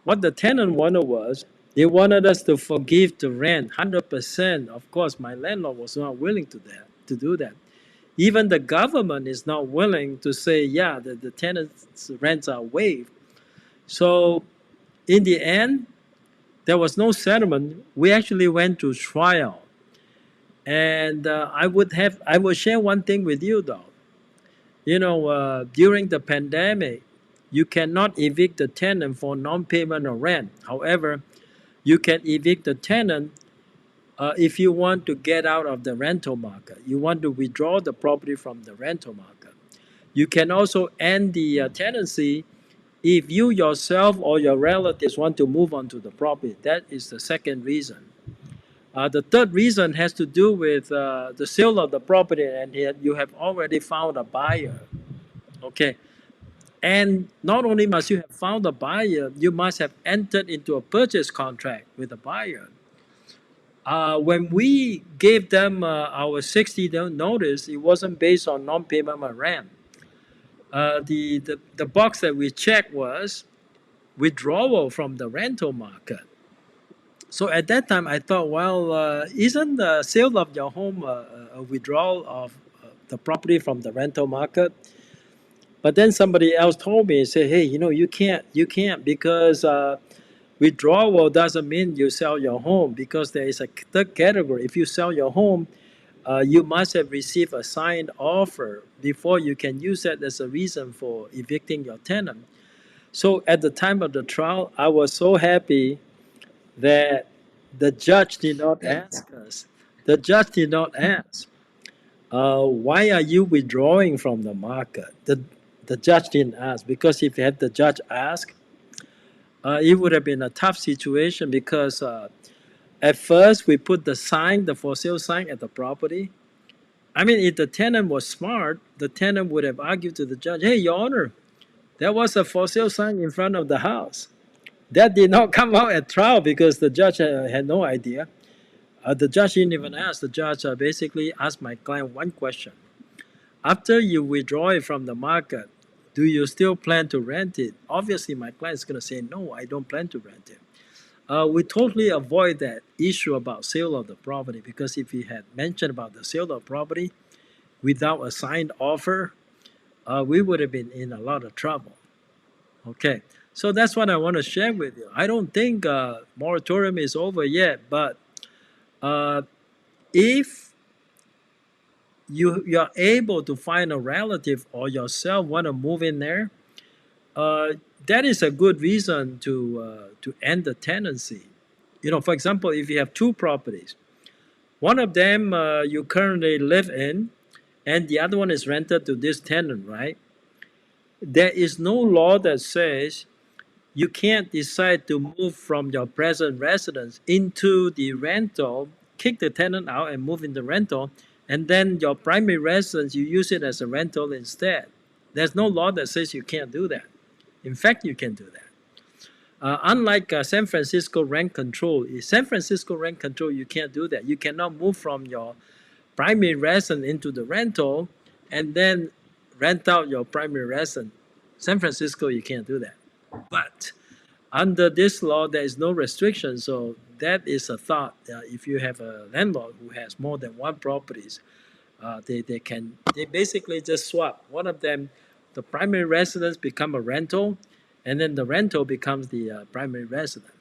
What the tenant wanted was, they wanted us to forgive the rent 100%. Of course, my landlord was not willing to do that. Even the government is not willing to say, yeah, the tenant's rents are waived. So in the end, there was no settlement. We actually went to trial. And I will share one thing with you though. You know, during the pandemic, you cannot evict the tenant for non-payment of rent. However, you can evict the tenant if you want to get out of the rental market. You want to withdraw the property from the rental market. You can also end the tenancy if you yourself or your relatives want to move on to the property. That is the second reason. The third reason has to do with the sale of the property, and you have already found a buyer. Okay. And not only must you have found a buyer, you must have entered into a purchase contract with the buyer. When we gave them our 60-day notice, it wasn't based on non-payment of rent. The box that we checked was withdrawal from the rental market. So at that time, I thought, well, isn't the sale of your home a withdrawal of the property from the rental market? But then somebody else told me, say, hey, you know, you can't because withdrawal doesn't mean you sell your home, because there is a third category. If you sell your home, you must have received a signed offer before you can use that as a reason for evicting your tenant. So at the time of the trial, I was so happy that the judge did not ask us. The judge did not ask, why are you withdrawing from the market? The judge didn't ask, because if had the judge ask, it would have been a tough situation, because at first we put the for sale sign at the property, I mean, if the tenant was smart, the tenant would have argued to the judge, "Hey, Your Honor, there was a for sale sign in front of the house." That did not come out at trial because the judge had no idea. The judge didn't even ask. The judge basically asked my client one question: after you withdraw it from the market, do you still plan to rent it? Obviously, my client is going to say, "No, I don't plan to rent it." We totally avoid that issue about sale of the property, because if he had mentioned about the sale of property without a signed offer, we would have been in a lot of trouble. Okay, so that's what I want to share with you. I don't think moratorium is over yet, but uh, if you're able to find a relative or yourself want to move in there, uh, that is a good reason to end the tenancy. You know, for example, if you have two properties, one of them you currently live in, and the other one is rented to this tenant, right? There is no law that says you can't decide to move from your present residence into the rental, kick the tenant out and move in the rental, and then your primary residence, you use it as a rental instead. There's no law that says you can't do that. In fact, you can do that. Unlike San Francisco rent control, in San Francisco rent control, you can't do that. You cannot move from your primary residence into the rental and then rent out your primary residence. San Francisco, you can't do that. But under this law, there is no restriction. So that is a thought. If you have a landlord who has more than one properties, they basically just swap. One of them, the primary residence become a rental, and then the rental becomes the primary residence.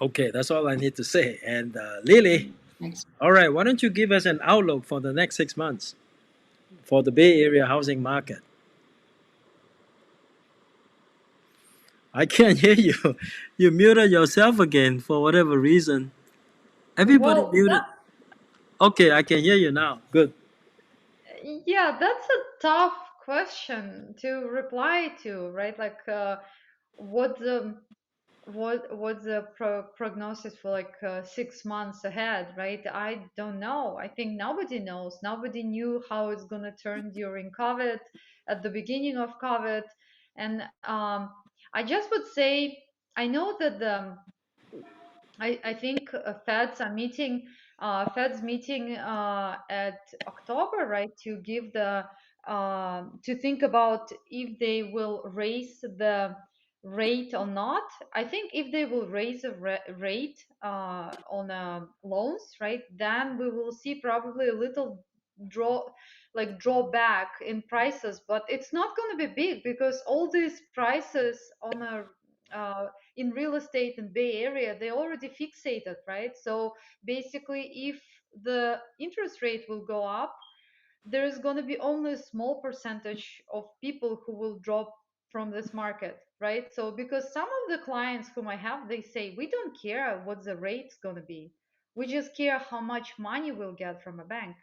Okay, that's all I need to say. And Lily, Next. all right, why don't you give us an outlook for the next 6 months for the Bay Area housing market? I can't hear you. You muted yourself again for whatever reason. Everybody Well, muted. Okay, I can hear you now. Good. yeah, that's a tough question to reply to, right? Like, what the what's the prognosis for like 6 months ahead, right? I don't know. I think nobody knows. Nobody knew how it's gonna turn during COVID, at the beginning of COVID, and I just would say I know that I think Fed's meeting at October, right, to give the to think about if they will raise the rate or not. I think if they will raise the rate on loans, right, then we will see probably a little draw drawback in prices, but it's not going to be big because all these prices on a in real estate in Bay Area, they already fixated, right? So basically, if the interest rate will go up, there is going to be only a small percentage of people who will drop from this market, right? So because some of the clients whom I have, they say we don't care what the rate's going to be, we just care how much money we'll get from a bank.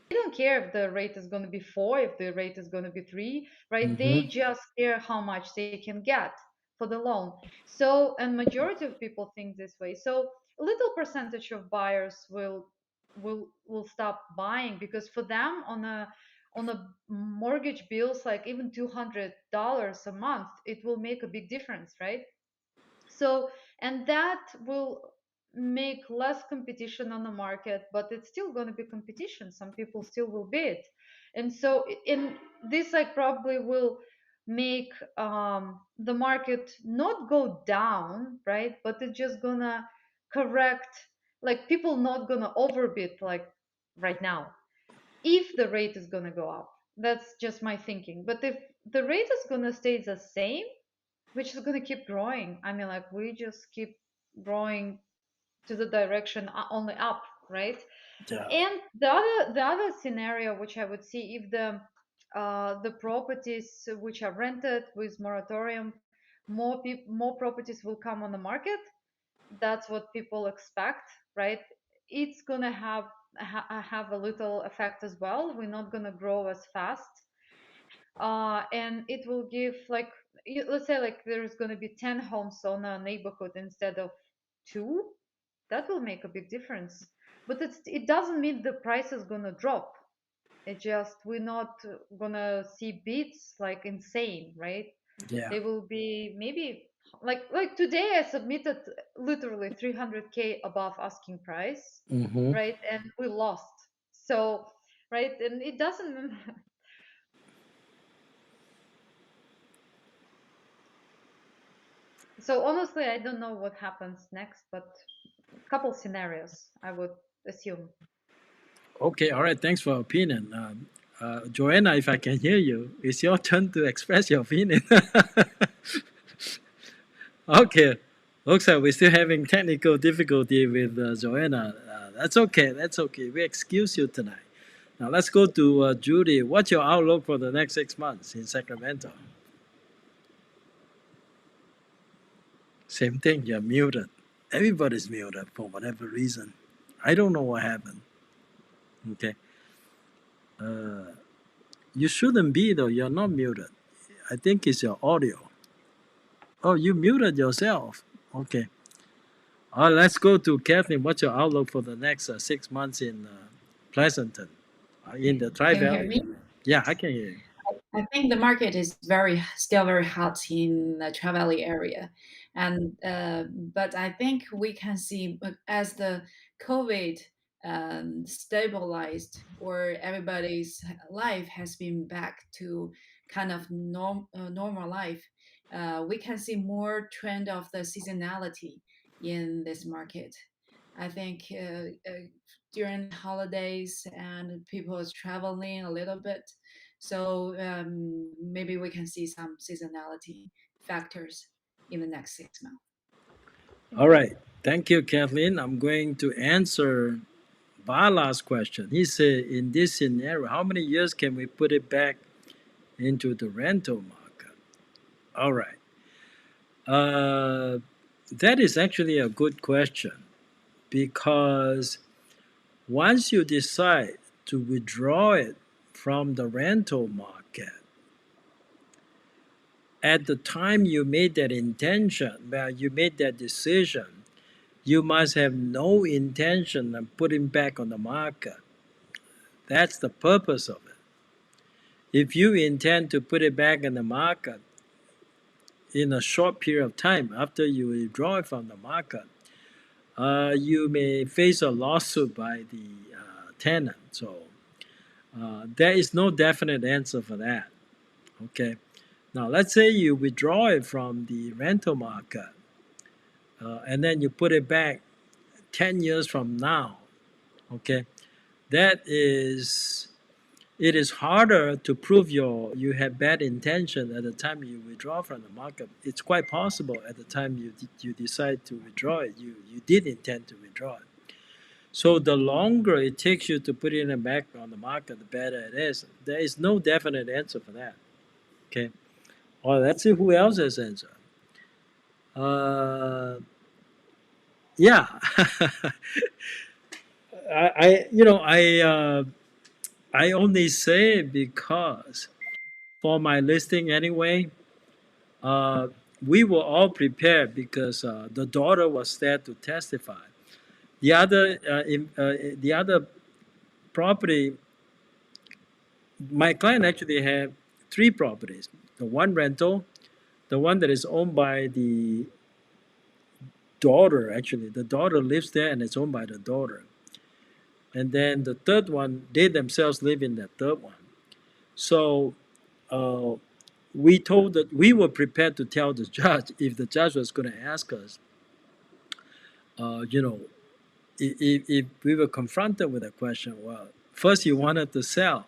They don't care if the rate is going to be 4, if the rate is going to be 3, right? Mm-hmm. They just care how much they can get for the loan. So, and majority of people think this way. So a little percentage of buyers will stop buying because for them on a mortgage bills like even $200 a month, it will make a big difference, right? So, and that will make less competition on the market, but it's still going to be competition. Some people still will bid. And so, in this, like, probably will make the market not go down, right? But it's just gonna correct, like, people not gonna overbid, like, right now, if the rate is gonna go up. That's just my thinking. But if the rate is gonna stay the same, which is going to keep growing. I mean, like we just keep growing to the direction only up, right? Yeah. And the other scenario which I would see if the properties which are rented with moratorium, more properties will come on the market. That's what people expect, right? It's gonna have a little effect as well. We're not gonna grow as fast, and it will give like let's say like there's going to be 10 homes on a neighborhood instead of two. That will make a big difference. but it doesn't mean the price is gonna drop. It just we're not gonna see bids like insane, right? Yeah. They will be maybe like today I submitted literally 300K above asking price, Mm-hmm. right? And we lost. So, right, and it doesn't. So honestly, I don't know what happens next, but a couple scenarios I would assume. Okay. All right. Thanks for your opinion. Joanna, if I can hear you, it's your turn to express your opinion. Okay. Looks like we're still having technical difficulty with Joanna. That's okay. That's okay. We excuse you tonight. Now let's go to Judy. What's your outlook for the next 6 months in Sacramento? Same thing. You're muted. Everybody's muted for whatever reason. I don't know what happened. Okay. Uh, you shouldn't be though. You're not muted. I think it's your audio. Oh, you muted yourself. Okay. All right, let's go to Kathleen. What's your outlook for the next 6 months in Pleasanton, in the Tri Can you hear Valley? me? Yeah, I can hear you. I think the market is still very hot in the Trevally area, and but I think we can see as the COVID stabilized or everybody's life has been back to kind of normal life, we can see more trend of the seasonality in this market. I think during holidays and people is traveling a little bit, so maybe we can see some seasonality factors in the next 6 months. All right. Thank you, Kathleen. I'm going to answer Bala's question. He said, in this scenario, how many years can we put it back into the rental market? All right. Uh, that is actually a good question because once you decide to withdraw it from the rental market, at the time you made that intention, well, you made that decision, you must have no intention of putting back on the market. That's the purpose of it. If you intend to put it back in the market in a short period of time after you withdraw it from the market, you may face a lawsuit by the tenant. So there is no definite answer for that. Okay. Now let's say you withdraw it from the rental market, and then you put it back 10 years from now. Okay, that is it is harder to prove you had bad intention at the time you withdraw from the market. It's quite possible at the time you decide to withdraw it, you did intend to withdraw it. So the longer it takes you to put it back on the market, the better it is. There is no definite answer for that. Okay. Well, let's see who else has answer. Uh, yeah. I only say because for my listing anyway, uh, we were all prepared because the daughter was there to testify. The other property, my client actually had three properties. The one rental, the one that is owned by the daughter. Actually, the daughter lives there and it's owned by the daughter. And then the third one, they themselves live in that third one. So uh, we were prepared to tell the judge if the judge was going to ask us, uh, you know, if we were confronted with a question, well, first you wanted to sell.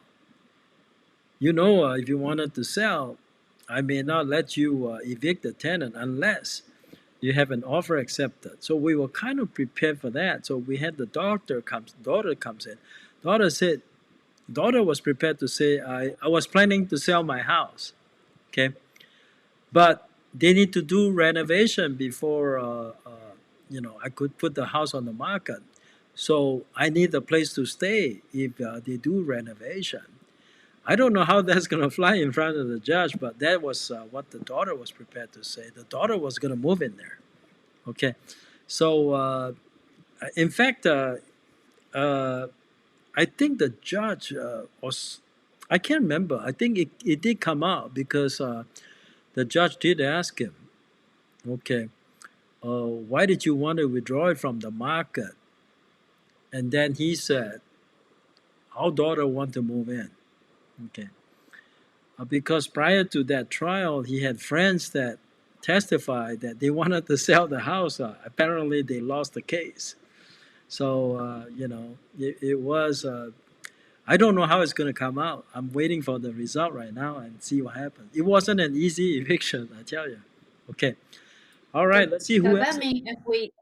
If you wanted to sell, I may not let you evict the tenant unless you have an offer accepted. So we were kind of prepared for that. So we had the daughter comes in. Daughter was prepared to say, I was planning to sell my house. Okay. But they need to do renovation before I could put the house on the market. So I need a place to stay if they do renovation. I don't know how that's going to fly in front of the judge, but that was what the daughter was prepared to say. The daughter was going to move in there. Okay. So, in fact, uh, I think the judge was, I can't remember. I think it did come out because the judge did ask him, okay, why did you want to withdraw it from the market? And then he said, our daughter want to move in. Okay. Because prior to that trial, he had friends that testified that they wanted to sell the house. Apparently, they lost the case. So, it was, I don't know how it's going to come out. I'm waiting for the result right now and see what happens. It wasn't an easy eviction, I tell you. Okay. All right. Let's see who Does else. that mean if we,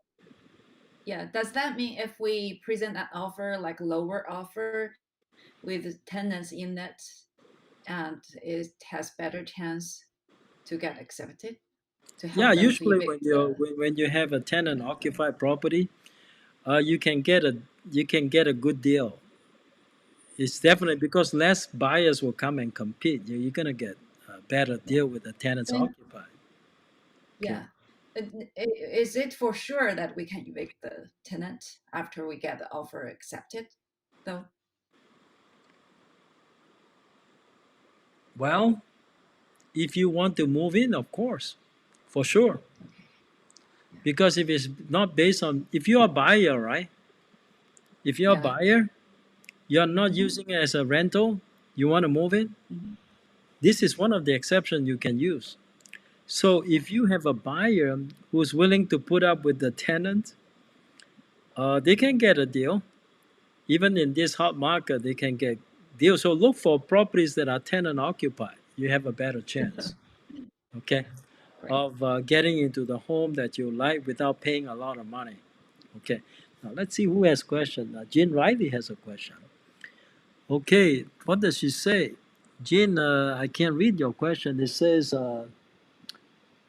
yeah, does that mean if we present an offer, like lower offer with tenants in it, and it has better chance to get accepted, to Yeah, help them to usually when evict you the when you have a tenant occupied property, you can get a good deal. It's definitely because less buyers will come and compete. You're gonna get a better deal with the tenants then, occupied. Okay. yeah. Is it for sure that we can evict the tenant after we get the offer accepted, though? Well, if you want to move in, of course, for sure. Okay. Yeah. Because if it's not based on, if you're a buyer, right? If you're a Yeah. buyer, you're not Mhm. using it as a rental, you want to move in, Mhm. this is one of the exceptions you can use. So if you have a buyer who's willing to put up with the tenant, they can get a deal. Even in this hot market, they can get deals. So look for properties that are tenant occupied. You have a better chance, okay, Right. of getting into the home that you like without paying a lot of money. Okay. Now let's see who has question. Jean Riley has a question. Okay, what does she say? Jean, I can't read your question. It says,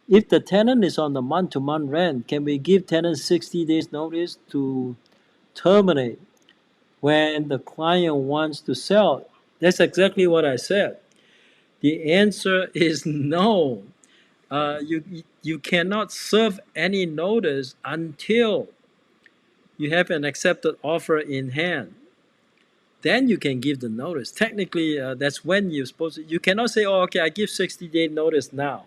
if the tenant is on the month-to-month rent, can we give tenant 60 days notice to terminate when the client wants to sell? That's exactly what I said. The answer is no. You cannot serve any notice until you have an accepted offer in hand. Then you can give the notice. Technically, that's when you're supposed to. You cannot say, "Oh, okay, I give 60-day notice now.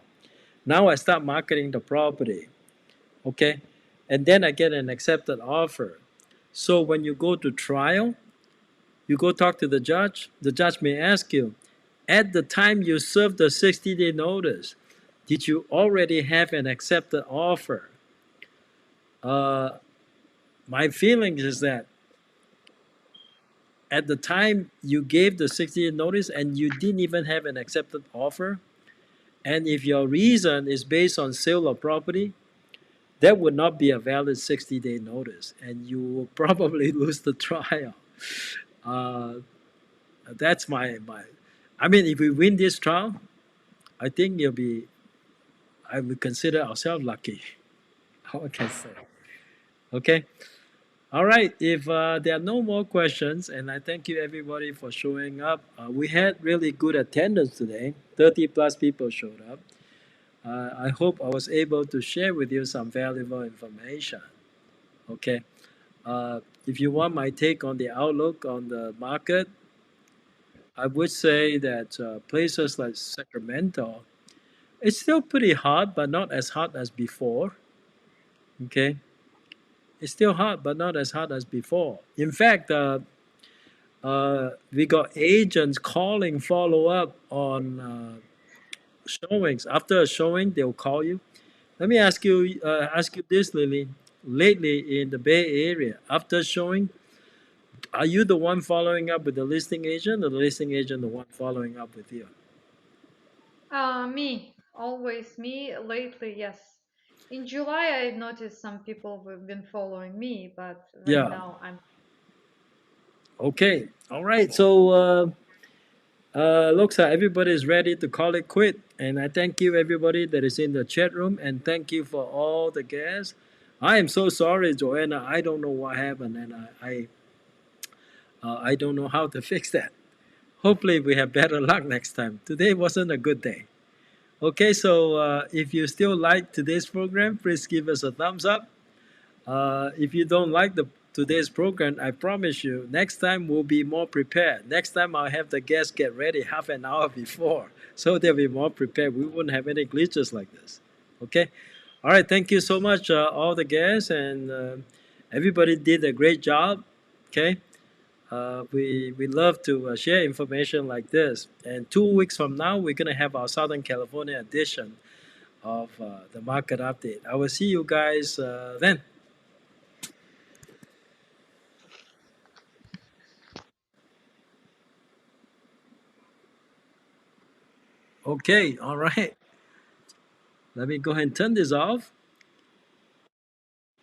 Now I start marketing the property, okay, and then I get an accepted offer." So when you go to trial, you go talk to the judge. The judge may ask you, at the time you serve the 60-day notice, did you already have an accepted offer? Uh, my feeling is that at the time you gave the 60-day notice and you didn't even have an accepted offer, and if your reason is based on sale of property, that would not be a valid 60-day notice, and you will probably lose the trial. Uh, that's my. I mean, if we win this trial, I think you'll be. I would consider ourselves lucky. How I can say. Okay. All right. If there are no more questions, and I thank you everybody for showing up. We had really good attendance today. 30 plus people showed up. I hope I was able to share with you some valuable information. Okay. If you want my take on the outlook on the market, I would say that places like Sacramento, it's still pretty hot, but not as hot as before. Okay. It's still hot, but not as hot as before. In fact, we got agents calling follow up on showings. After a showing, they'll call you. Let me ask you this, Lily. Lately in the Bay Area, after showing, are you the one following up with the listing agent, or the listing agent the one following up with you? Me, always me. Lately, yes. In July, I noticed some people have been following me, but right Yeah. now I'm. Okay. All right. So looks like everybody is ready to call it quit. And I thank you everybody that is in the chat room, and thank you for all the guests. I am so sorry, Joanna. I don't know what happened, and I don't know how to fix that. Hopefully, we have better luck next time. Today wasn't a good day. Okay, so if you still like today's program, please give us a thumbs up. If you don't like the today's program, I promise you, next time we'll be more prepared. Next time I'll have the guests get ready half an hour before, so they'll be more prepared. We wouldn't have any glitches like this. Okay. All right. Thank you so much, all the guests, and everybody did a great job. Okay. We love to share information like this. And 2 weeks from now, we're gonna have our Southern California edition of the market update. I will see you guys then. Okay, all right. Let me go ahead and turn this off.